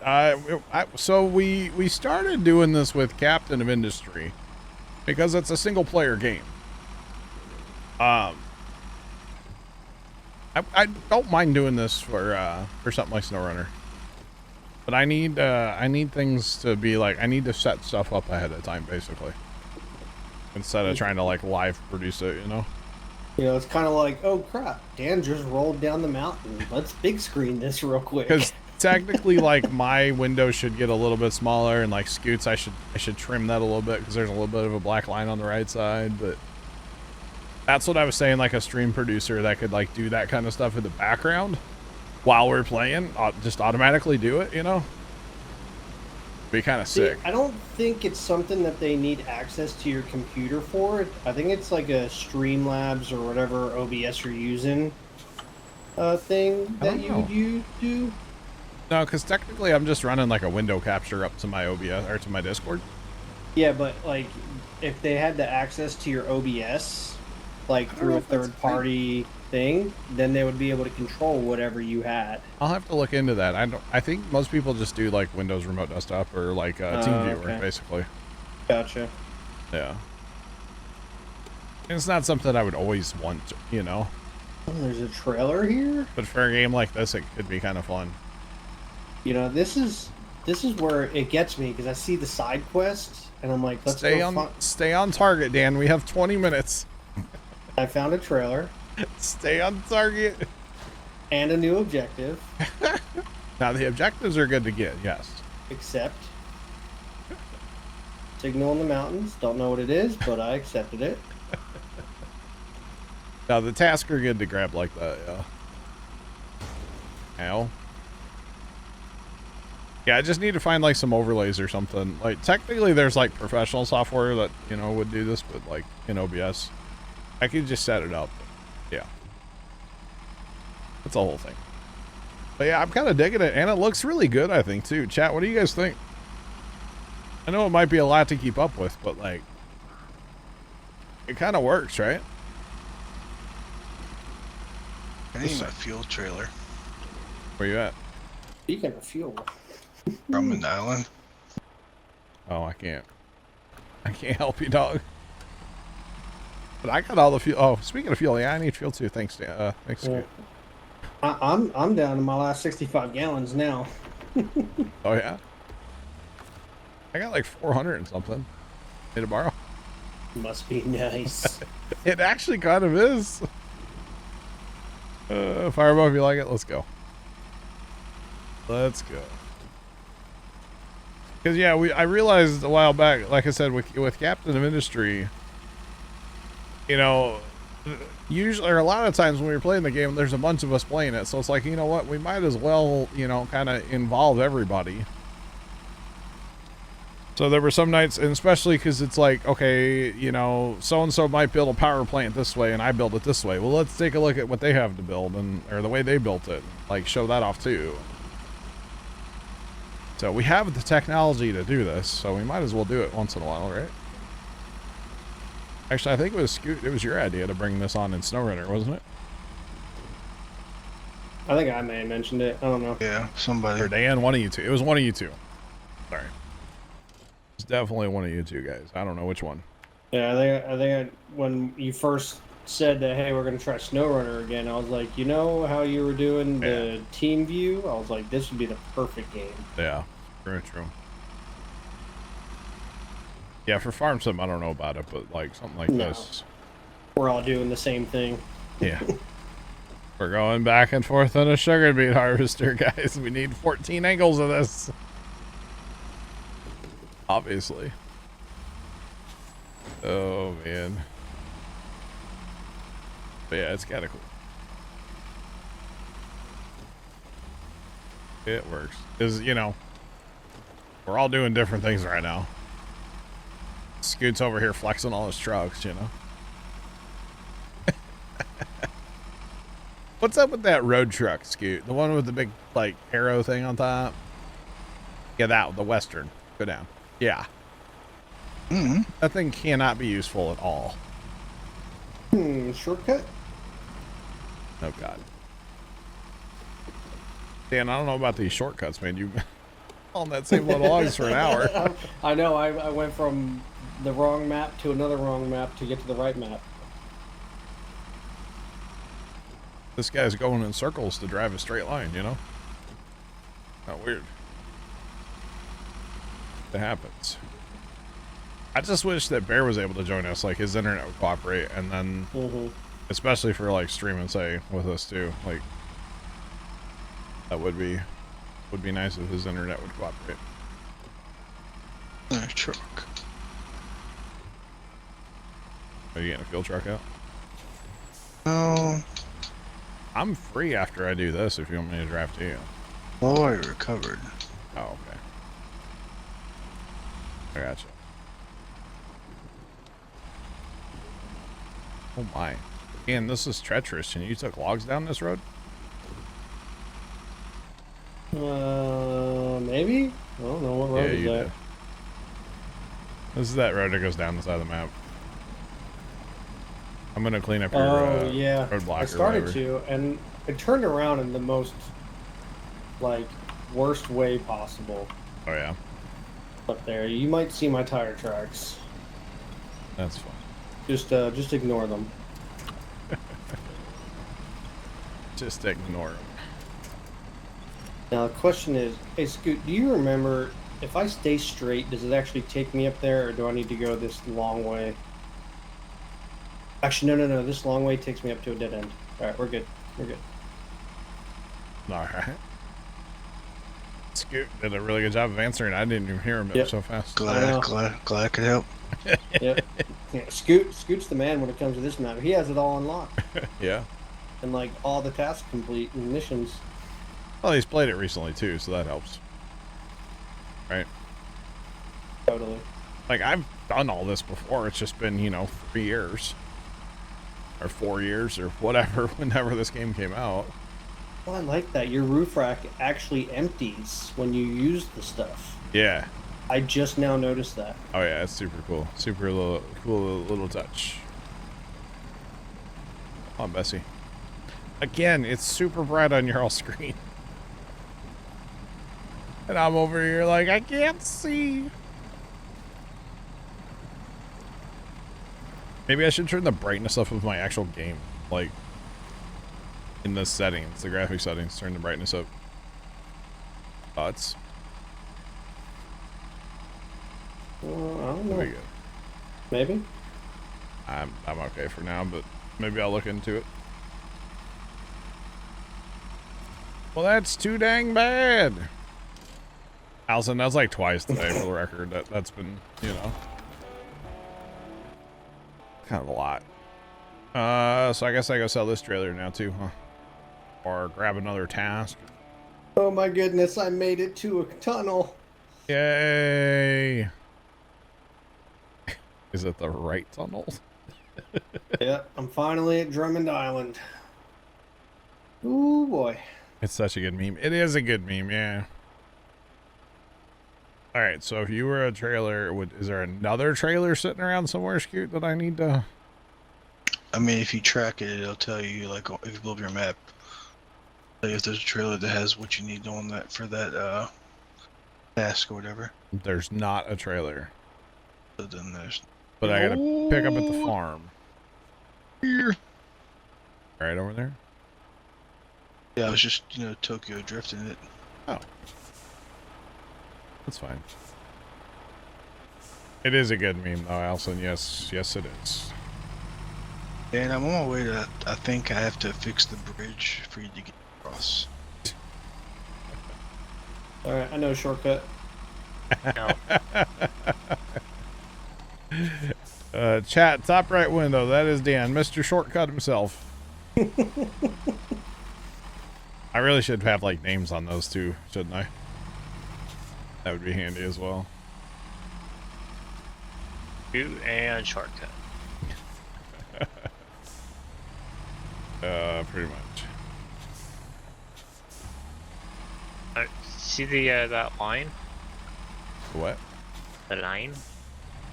So we started doing this with Captain of Industry because it's a single player game. I don't mind doing this for something like SnowRunner, but I need things to be like, I need to set stuff up ahead of time basically instead of trying to like live produce it, you know. You know, it's kind of like, oh crap, Dan just rolled down the mountain. Let's big screen this real quick. Because technically, like, my window should get a little bit smaller, and like Scoots, I should trim that a little bit because there's a little bit of a black line on the right side. But that's what I was saying, like a stream producer that could like do that kind of stuff in the background while we're playing, just automatically do it, you know. Be kind of sick. I don't think it's something that they need access to your computer for. I think it's like a Streamlabs or whatever OBS you're using thing that you would do. No, because technically I'm just running like a window capture up to my OBS or to my Discord. Yeah, but like if they had the access to your OBS, like through a third party thing, then they would be able to control whatever you had. I'll have to look into that. I think most people just do like Windows Remote Desktop or like TeamViewer, okay. basically. Gotcha. Yeah. And it's not something I would always want to, you know. Oh, there's a trailer here. But for a game like this, it could be kind of fun. You know, this is where it gets me because I see the side quest and I'm like, let's stay on target, Dan. We have 20 minutes. I found a trailer. Stay on target. And a new objective. Now the objectives are good to get, yes. Accept. Signal in the mountains. Don't know what it is, but I accepted it. Now the tasks are good to grab like that, yeah. Ow. Yeah, I just need to find like some overlays or something. Like technically there's like professional software that, you know, would do this, but like in OBS. I could just set it up. Yeah. That's the whole thing. But yeah, I'm kind of digging it, and it looks really good, I think, too. Chat, what do you guys think? I know it might be a lot to keep up with, but like, it kind of works, right? I need my fuel trailer. Where you at? Speaking of fuel. I'm in the island. Oh, I can't help you, dog. But I got all the fuel. Oh, speaking of fuel, yeah, I need fuel too. Thanks, Dan. Thanks. Yeah. I'm down to my last 65 gallons now. Oh yeah. I got like 400 and something. Need to borrow? Must be nice. It actually kind of is. Fireball, if you like it, let's go. Let's go. Because yeah, I realized a while back, like I said, with Captain of Industry, you know, usually or a lot of times when we were playing the game, there's a bunch of us playing it, so it's like, you know what, we might as well, you know, kind of involve everybody. So there were some nights, and especially because it's like, okay, you know, so and so might build a power plant this way and I build it this way. Well, let's take a look at what they have to build, and or the way they built it, like show that off too. So we have the technology to do this, so we might as well do it once in a while, right? Actually, I think it was your idea to bring this on in SnowRunner, wasn't it? I think I may have mentioned it. I don't know. Yeah, somebody. Or Dan, one of you two. It was one of you two. Sorry. It's definitely one of you two guys. I don't know which one. Yeah, I think when you first said that, hey, we're going to try SnowRunner again, I was like, you know how you were doing the team view? I was like, this would be the perfect game. Yeah, very true. Yeah, for Farm Sim, I don't know about it, but like something like this. We're all doing the same thing. Yeah. We're going back and forth on a sugar beet harvester, guys. We need 14 angles of this. Obviously. Oh, man. But yeah, it's kind of cool. It works. Is we're all doing different things right now. Scoot's over here flexing all his trucks, What's up with that road truck, Scoot? The one with the big, like, arrow thing on top? Yeah, that, the Western. Go down. Yeah. Mm-hmm. That thing cannot be useful at all. Shortcut? Oh, God. Dan, I don't know about these shortcuts, man. You've been on that same little logs for an hour. I know. I went from the wrong map to another wrong map to get to the right map. This guy's going in circles to drive a straight line, How weird. That happens. I just wish that Bear was able to join us, like his internet would cooperate, and then especially for like streaming, say, with us too. Like that would be nice if his internet would cooperate. Truck. Are you getting a fuel truck out? Oh, I'm free after I do this if you want me to drive to you. well, I recovered. Oh, okay. I gotcha. Oh my. Ian, this is treacherous. And you took logs down this road? Maybe? I don't know. What road is that? Did. This is that road that goes down the side of the map. I'm gonna clean up your roadblock. I started to, and it turned around in the most, like, worst way possible. Oh yeah. Up there, you might see my tire tracks. That's fine. Just ignore them. Just ignore them. Now the question is, hey Scoot, do you remember if I stay straight, does it actually take me up there, or do I need to go this long way? Actually, no. This long way takes me up to a dead end. All right, we're good. We're good. All right. Scoot did a really good job of answering. I didn't even hear him. It was so fast. Glad I could help. Yep. Yeah, Scoot's the man when it comes to this map. He has it all unlocked. Yeah. And like all the tasks complete and missions. Well, he's played it recently too, so that helps. Right? Totally. Like, I've done all this before. It's just been, 3 years. Or 4 years, or whatever, whenever this game came out. Well, I like that. Your roof rack actually empties when you use the stuff. Yeah. I just now noticed that. Oh yeah, it's super cool. Super cool little touch. Come on, Bessie. Again, it's super bright on your all screen. And I'm over here like, I can't see. Maybe I should turn the brightness up of my actual game. Like, in the settings, the graphic settings, turn the brightness up. Thoughts? I don't know. Very good. Maybe. I'm okay for now, but maybe I'll look into it. Well, that's too dang bad. Allison, that's like twice today for the record. That's been, kind of a lot. So I guess I go sell this trailer now too, huh? Or grab another task. Oh my goodness, I made it to a tunnel. Yay! Is it the right tunnel? Yeah, I'm finally at Drummond Island. Ooh boy. It's such a good meme. It is a good meme, yeah. All right, so if you were a trailer, is there another trailer sitting around somewhere, Scoot, that I need to... I mean, if you track it, it'll tell you, like, if you build your map, if there's a trailer that has what you need on that for that task or whatever. There's not a trailer. So then there's... But I gotta pick up at the farm. Here. Right over there? Yeah, I was just, Tokyo drifting it. Oh. That's fine. It is a good meme, though, Alison. Yes, it is. And I'm on my way to, I think I have to fix the bridge for you to get across. Alright, I know a shortcut. No. Chat, top right window. That is Dan, Mr. Shortcut himself. I really should have like names on those too, shouldn't I? That would be handy as well. Shoot and shortcut. Pretty much. See the that line? What? The line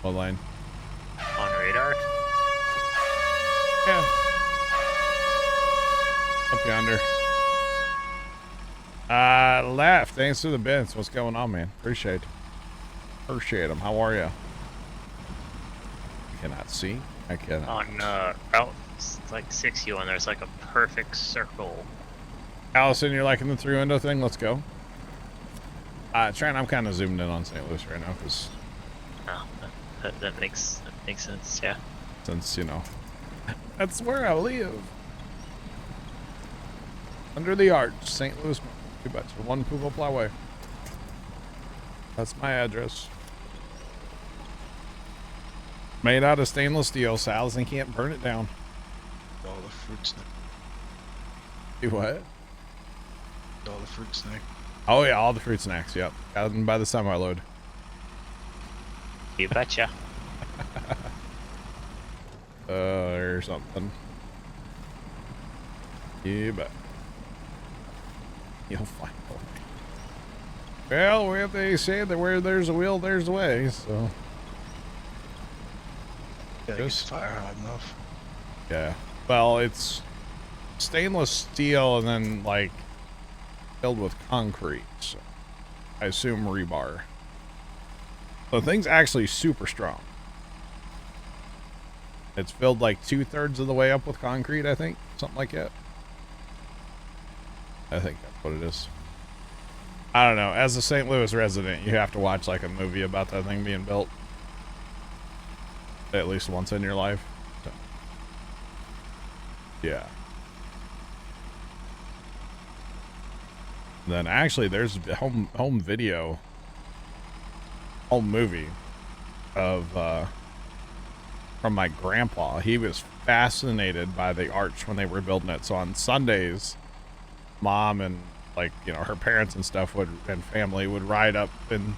What line? on radar? Yeah. Up yonder. Left. Thanks to the bits. What's going on, man? Appreciate them. How are you? I cannot see. I cannot. On route like 61, there's like a perfect circle. Allison, you're liking the 3-window thing? Let's go. Trent, I'm kind of zoomed in on St. Louis right now because Oh, that makes sense. Yeah. since, you know, that's where I live. Under the arch, St. Louis. You betcha. 1 Puma Plowway. That's my address. Made out of stainless steel, Sal's, and can't burn it down. All the fruit snack. Do what? All the fruit snack. Oh yeah, all the fruit snacks. Yep, got them by the semi load. You betcha. Or something. You bet. You'll find a way. Well, if they say that where there's a will, there's a way. So Yeah, Just- it's fire hot enough. yeah. Well, it's stainless steel and then like filled with concrete. So I assume rebar. The thing's actually super strong. It's filled like 2/3 of the way up with concrete, I think. Something like that. I think that's what it is. I don't know. As a St. Louis resident, you have to watch like a movie about that thing being built. At least once in your life. So, yeah. Then actually there's a home video, home movie of from my grandpa. He was fascinated by the arch when they were building it. So on Sundays, Mom and like, you know, her parents and stuff and family would ride up and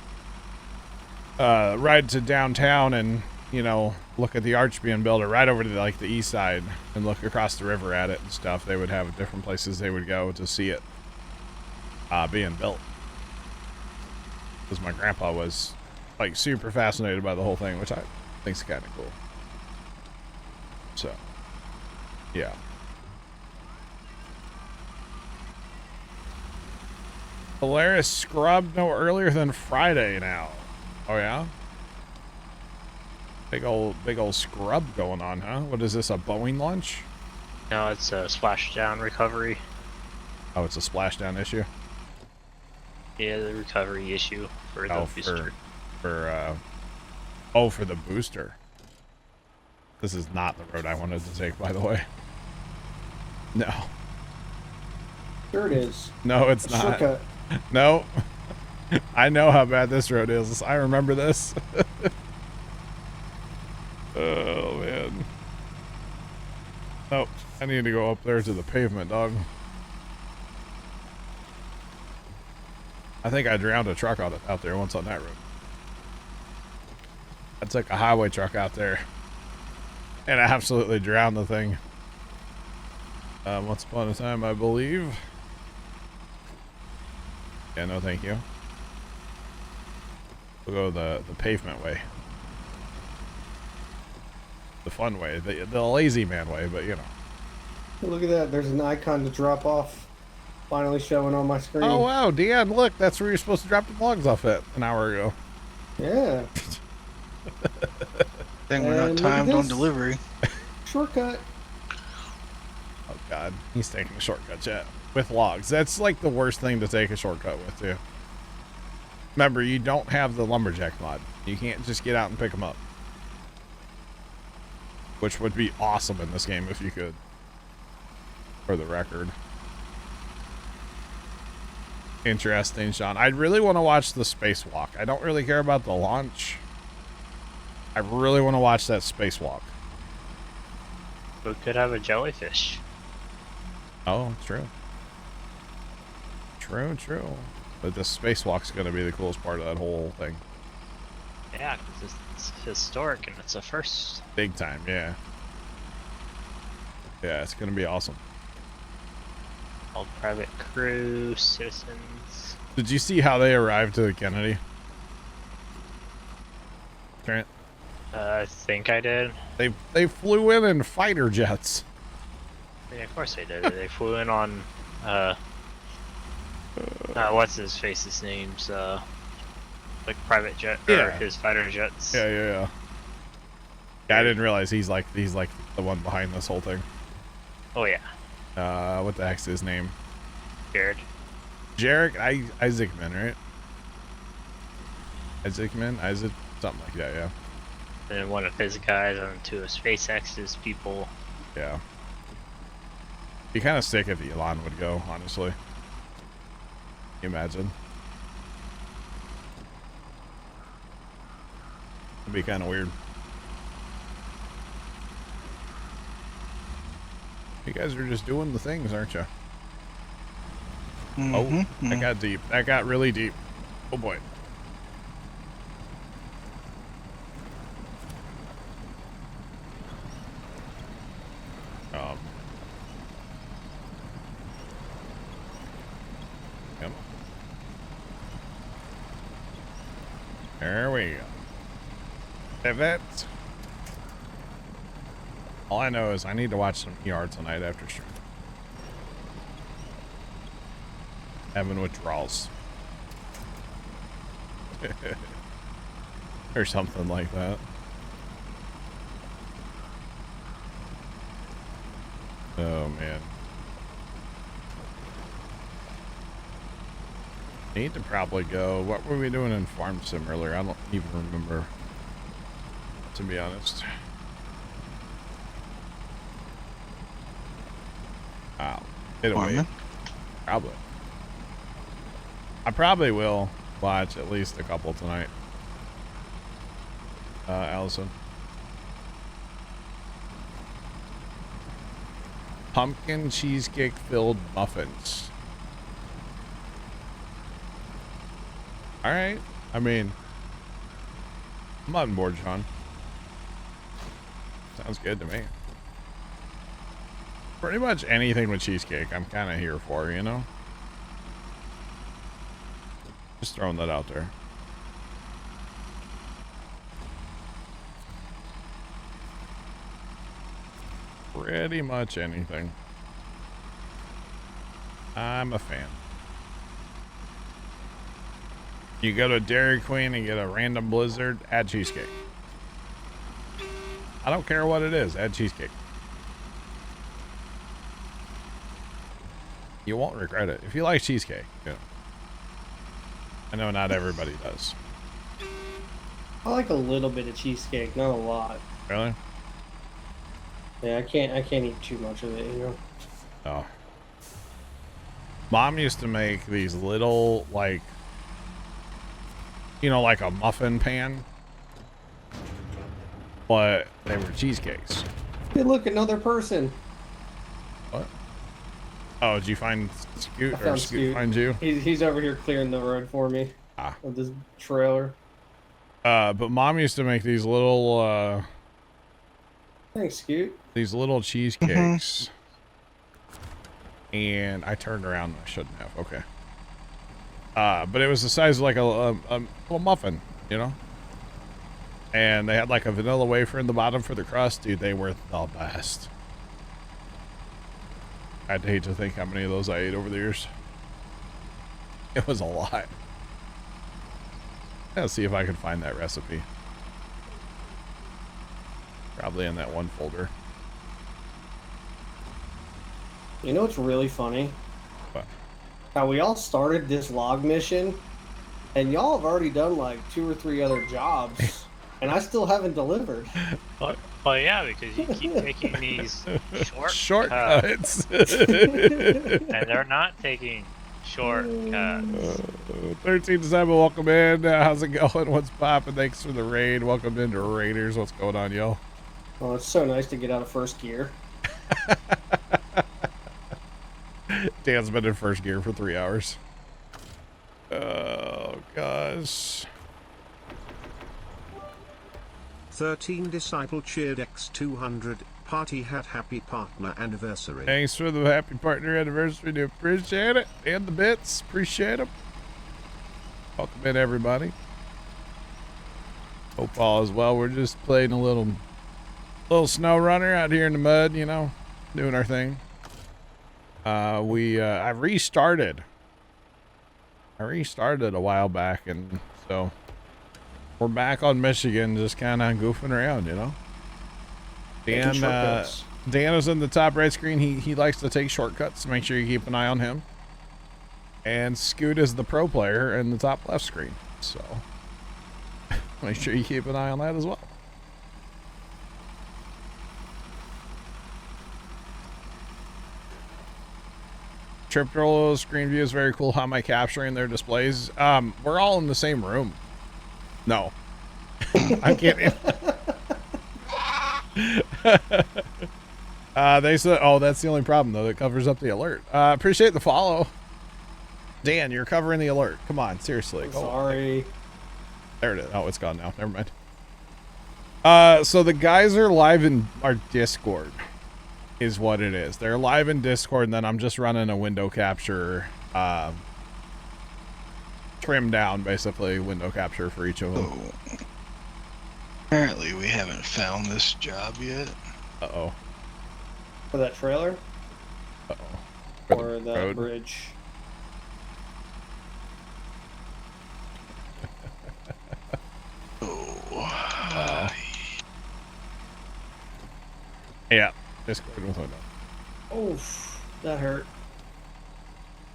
ride to downtown and, you know, look at the arch being built, or right over to like the east side and look across the river at it and stuff. They would have different places they would go to see it being built, because my grandpa was like super fascinated by the whole thing, which I think's kind of cool. So yeah. Polaris scrubbed no earlier than Friday now. Oh yeah? Big old scrub going on, huh? What is this, a Boeing lunch? No, it's a splashdown recovery. Oh, it's a splashdown issue? Yeah, the recovery issue for the booster. For the booster. This is not the road I wanted to take, by the way. No. Sure it is. No, it's not. Shortcut. No. I know how bad this road is. I remember this. Oh, man. Nope. I need to go up there to the pavement, dog. I think I drowned a truck out there once on that road. I took a highway truck out there and I absolutely drowned the thing. Once upon a time, I believe. Yeah, no thank you. We'll go the pavement way. The fun way. The lazy man way, but you know. Look at that. There's an icon to drop off. Finally showing on my screen. Oh, wow. Dan, look. That's where you're supposed to drop the logs off at an hour ago. Yeah. Then we're not And look at timed on this. delivery. Shortcut. Oh, God. He's taking a shortcut, chat. With logs. That's like the worst thing to take a shortcut with, too. Remember, you don't have the lumberjack mod. You can't just get out and pick them up. Which would be awesome in this game if you could. For the record. Interesting, Sean. I really want to watch the spacewalk. I don't really care about the launch. I really want to watch that spacewalk. We could have a jellyfish. Oh, true. True. But the spacewalk's gonna be the coolest part of that whole thing. Yeah, because it's historic and it's a first. Big time, yeah. Yeah, it's gonna be awesome. All private crew, citizens. Did you see how they arrived to the Kennedy? Trent? I think I did. They flew in fighter jets. Yeah, of course they did. They flew in on, what's his face's names? Like private jet, or Yeah. his fighter jets. Yeah, I didn't realize he's like the one behind this whole thing. Oh yeah, What the heck's his name? Jared. Isaacman, right? Isaac, something like that, yeah. And one of his guys and two of SpaceX's people. Yeah. Be kind of sick if Elon would go, honestly. Can you imagine? It'd be kind of weird. You guys are just doing the things, aren't you? Oh, that got deep. That got really deep. Oh boy. Yep. There we go. Pivot. All I know is I need to watch some ER tonight after stream. Having withdrawals. Or something like that. Oh man. Need to probably go. What were we doing in Farm Sim earlier? I don't even remember, to be honest. Wow. Get away. Farming? Probably. I probably will watch at least a couple tonight. Allison. Pumpkin cheesecake filled muffins. All right. I mean, I'm on board, Sean. Sounds good to me. Pretty much anything with cheesecake, I'm kind of here for, you know? Just throwing that out there. Pretty much anything. I'm a fan. You go to Dairy Queen and get a random blizzard, add cheesecake. I don't care what it is, add cheesecake. You won't regret it. If you like cheesecake, you know. I know not everybody does. I like a little bit of cheesecake, not a lot. Really? Yeah, I can't eat too much of it, you know. Oh. Mom used to make these little, like, you know, like a muffin pan, but they were cheesecakes. Hey, look, another person. What? Oh, did you find Scoot, I or found Scoot Scoot. find you? He's over here clearing the road for me. Ah. With this trailer. But Mom used to make these little, Thanks, Scoot. these little cheesecakes. And I turned around. I shouldn't have. Okay. But it was the size of like a little muffin, you know? And they had like a vanilla wafer in the bottom for the crust. Dude, they were the best. I'd hate to think how many of those I ate over the years. It was a lot. Let's see if I can find that recipe. Probably in that one folder. You know what's really funny? What? How we all started this log mission, and y'all have already done like 2 or 3 other jobs, and I still haven't delivered. Well, yeah, because you keep taking these Shortcuts. and they're not taking shortcuts. 13-7, welcome in. How's it going? What's poppin'? Thanks for the raid. Welcome into Raiders. What's going on, y'all? Oh, it's so nice to get out of first gear. Dan's been in first gear for 3 hours. Oh, gosh. 13 Disciple cheered X200. Party hat happy partner anniversary. Thanks for the happy partner anniversary. Do appreciate it. And the bits. Appreciate them. Welcome in, everybody. Hope all is well. We're just playing a little SnowRunner out here in the mud, you know, doing our thing. I restarted. I restarted a while back, and so we're back on Michigan, just kind of goofing around, you know. Dan is in the top right screen. He likes to take shortcuts, so make sure you keep an eye on him. And Scoot is the pro player in the top left screen, so make sure you keep an eye on that as well. Trip roll screen view is very cool. How am I capturing their displays? We're all in the same room. No, I'm kidding. They said, oh, that's the only problem though. That covers up the alert. Appreciate the follow. Dan, you're covering the alert. Come on, seriously. Sorry. There it is. Oh, it's gone now. Never mind. So the guys are live in our Discord is what it is. They're live in Discord, and then I'm just running a window capture, trim down, basically, window capture for each of them. Oh. Apparently we haven't found this job yet. Uh-oh. For that trailer? Uh-oh. Or that road. bridge? Yeah. Discord with window. Oof, that hurt.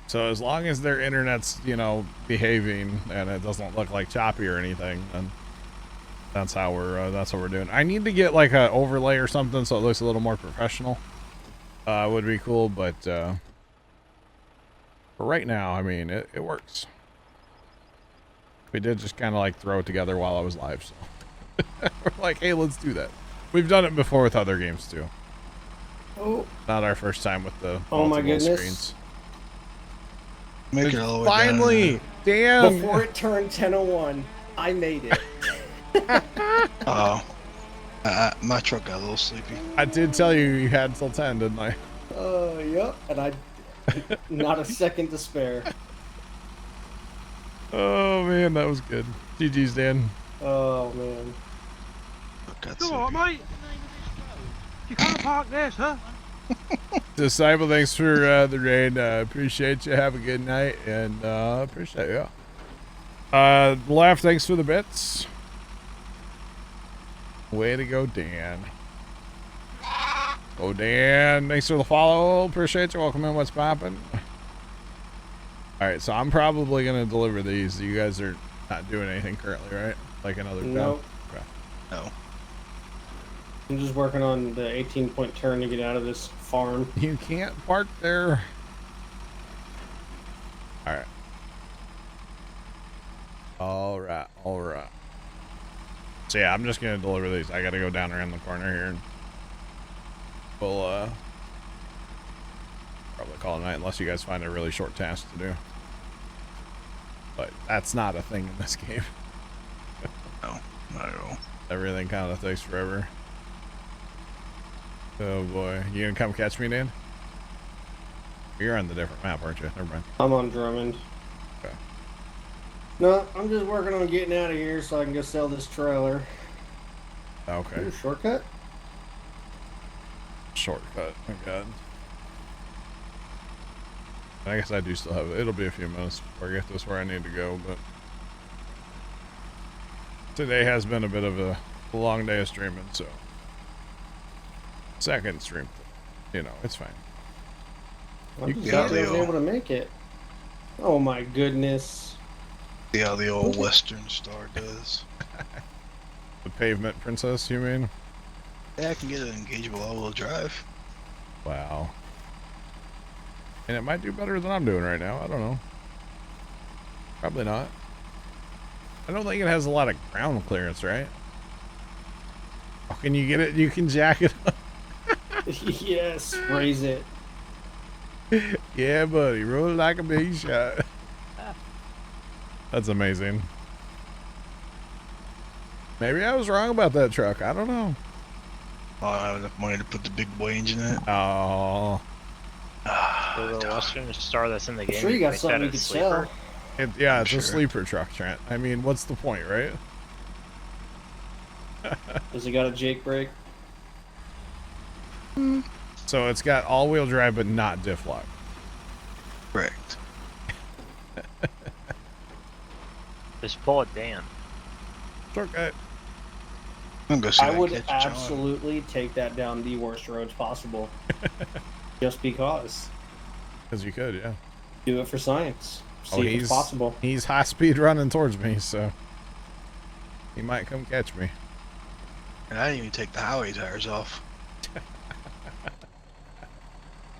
So as long as their internet's, you know, behaving and it doesn't look like choppy or anything, then that's what we're doing. I need to get like a overlay or something so it looks a little more professional. Would be cool, but for right now, I mean, it works. We did just kind of like throw it together while I was live, so we're like, hey, let's do that. We've done it before with other games too. Oh. Not our first time with the Oh my multiple goodness. screens. Make it all the way Finally, down. damn. Before it turned 10:01, I made it. Oh. My truck got a little sleepy. I did tell you you had until 10, didn't I? Yep. And I, not a second to spare. Oh man, that was good. GG's, Dan. Oh man. Got You alright, sleepy. mate? You can't park there, sir. Disciple, thanks for the raid. Appreciate you. Have a good night, and appreciate you. Left, thanks for the bits. Way to go, Dan. Oh, Dan, thanks for the follow. Appreciate you. Welcome in. What's poppin'? All right, so I'm probably gonna deliver these. You guys are not doing anything currently, right? Like another job? Nope. Okay. No. I'm just working on the 18-point turn to get out of this farm. You can't park there. All right. All right. All right. So yeah, I'm just gonna deliver these. I gotta go down around the corner here, and we'll probably call it a night unless you guys find a really short task to do. But that's not a thing in this game. No, not at all. Everything kind of takes forever. Oh boy, you gonna come catch me, Dan? You're on the different map, aren't you? Never mind. I'm on Drummond. Okay. No, I'm just working on getting out of here so I can go sell this trailer. Okay. Ooh, shortcut? Shortcut. Oh god. I guess I do still have it. It'll be a few minutes before I get this where I need to go, but today has been a bit of a long day of streaming, so second stream, you know, it's fine. I'm You just got glad I was Leo. able to make it. Oh my goodness. See how the old Western Star does. The pavement princess, you mean? Yeah, I can get an engageable all-wheel drive. Wow. And it might do better than I'm doing right now. I don't know. Probably not. I don't think it has a lot of ground clearance, right? Oh, can you get it? You can jack it up. Yes, raise it. Yeah, buddy. Roll it like a big shot. That's amazing. Maybe I was wrong about that truck. I don't know. Oh, I don't have enough money to put the big boy engine in it. Oh, For the Western Star that's in the I'm game, sure you got make something that you a could sleeper. sell. yeah, it's Sure. a sleeper truck, Trent. I mean, what's the point, right? Does it got a Jake brake? So it's got all-wheel drive, but not diff lock. Correct. Just pull it down. It's okay. I'm gonna go see I if would can catch John. absolutely take that down the worst roads possible. Just because. Because you could, yeah. Do it for science. Oh, See if it's possible. He's high speed running towards me, so he might come catch me. And I didn't even take the highway tires off.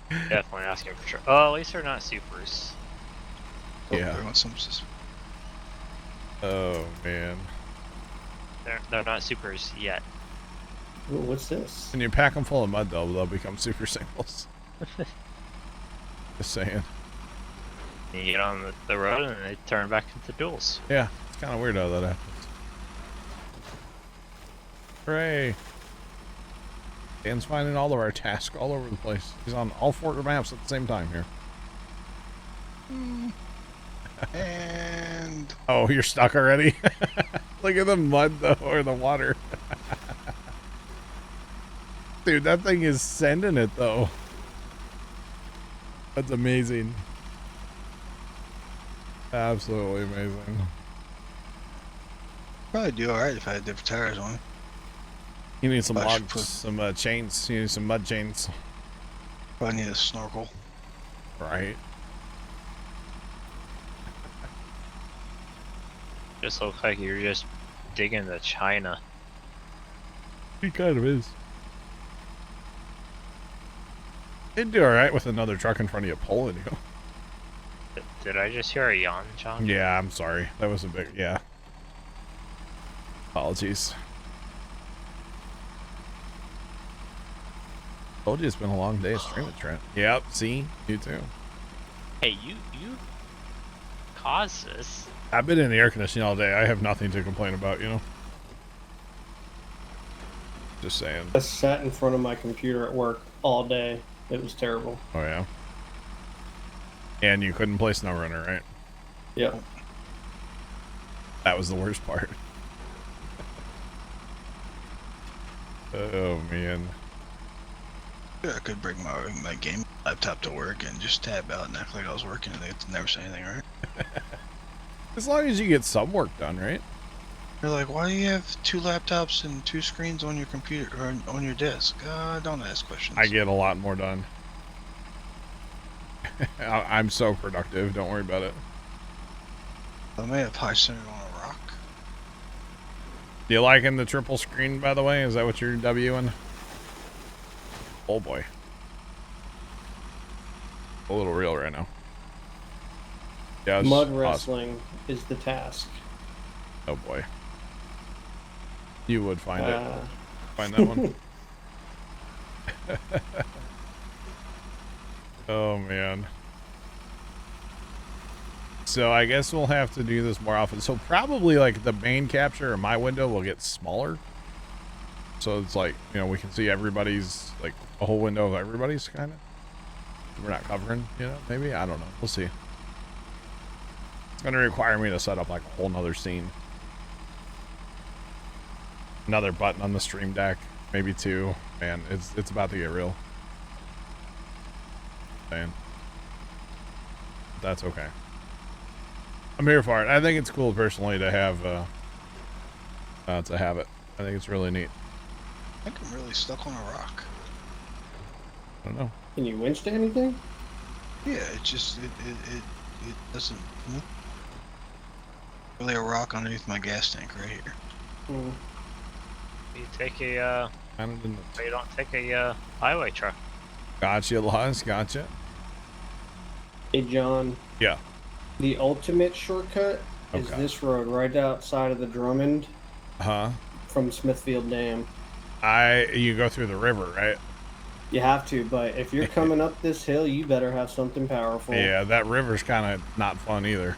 Definitely asking for sure. Oh, at least they're not supers. Oh, Yeah. there went some. Oh man. They're not supers yet. Ooh, what's this? When you pack them full of mud, though, they'll become super singles. Just saying. You get on the road and they turn back into duels. Yeah, it's kind of weird how that happens. Hooray! Dan's finding all of our tasks all over the place. He's on all 4 maps at the same time here. And Oh, you're stuck already? Look at the mud, though, or the water. Dude, that thing is sending it, though. That's amazing. Absolutely amazing. probably do alright if I had different tires on. You need some I should logs, put- some chains. You need some mud chains. Probably need a snorkel. Right. Just looks like you're just digging to China. He kind of is. It'd do alright with another truck in front of you pulling you. Did I just hear a yawn, John? Yeah, I'm sorry. That was a big, yeah. Apologies. Told you it's been a long day of streaming, Trent. Yep, see? You too. Hey, you caused this. I've been in the air conditioning all day. I have nothing to complain about, you know? Just saying. I sat in front of my computer at work all day. It was terrible. Oh, yeah. And you couldn't play SnowRunner, right? Yep. That was the worst part. Oh, man. Yeah, I could bring my game laptop to work and just tab out and act like I was working and they'd never say anything, right? As long as you get some work done, right? They're like, why do you have 2 laptops and 2 screens on your computer or on your desk? Don't ask questions. I get a lot more done. I'm so productive. Don't worry about it. I may have high centered on a rock. You liking the triple screen, by the way? Is that what you're Wing? Oh boy. A little real right now. Yeah, it's Mud awesome. wrestling is the task. Oh boy. You would find it. Find that one. Oh man. So I guess we'll have to do this more often. So probably like the main capture in my window will get smaller. So it's like, you know, we can see everybody's, like a whole window of everybody's kind of. We're not covering, you know, maybe? I don't know. We'll see. It's going to require me to set up like a whole nother scene. Another button on the stream deck. Maybe 2. Man, it's about to get real. Man. That's okay. I'm here for it. I think it's cool personally to have it. I think it's really neat. I think I'm really stuck on a rock. I don't know. Can you winch to anything? Yeah, it just it doesn't really a rock underneath my gas tank right here. Hmm. You take a Kind of didn't. you don't take a highway truck. Gotcha, Laws. Gotcha. Hey, John. Yeah. The ultimate shortcut is Okay. this road right outside of the Drummond Huh? from Smithfield Dam. You go through the river, right? You have to, but if you're coming up this hill, you better have something powerful. Yeah, that river's kind of not fun either.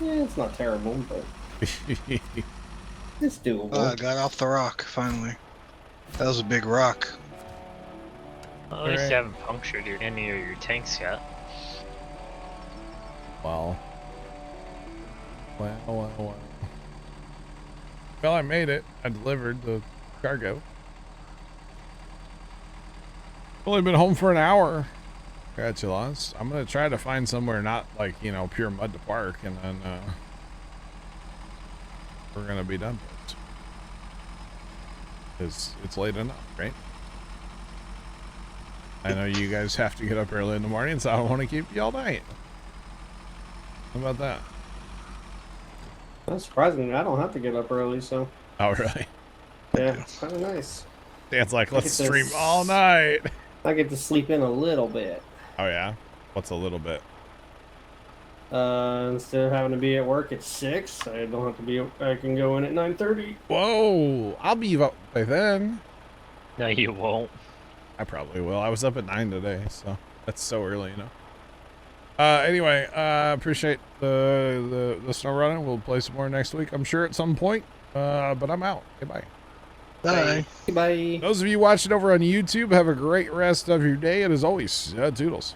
Yeah, it's not terrible, but it's doable. Oh, I got off the rock, finally. That was a big rock. Well, at least Alright. you haven't punctured any of your tanks yet. Well, I made it. I delivered the cargo. Only been home for an hour. Gotcha, Lost. I'm gonna try to find somewhere not like, you know, pure mud to park, and then we're gonna be done with it. Because it's late enough, right? I know you guys have to get up early in the morning, so I don't want to keep you all night. How about that? That's surprising. I don't have to get up early, so Oh, really? yeah, it's kind of nice. Dan's like, let's get stream this- all night. I get to sleep in a little bit. Oh, yeah? What's a little bit? Instead of having to be at work at 6, I don't have to be. I can go in at 9:30. Whoa! I'll be up by then. No, you won't. I probably will. I was up at 9 today, so that's so early, you know. Anyway, appreciate the SnowRunner. We'll play some more next week, I'm sure, at some point. But I'm out. Goodbye. Bye. Bye. Those of you watching over on YouTube, have a great rest of your day, and as always, toodles.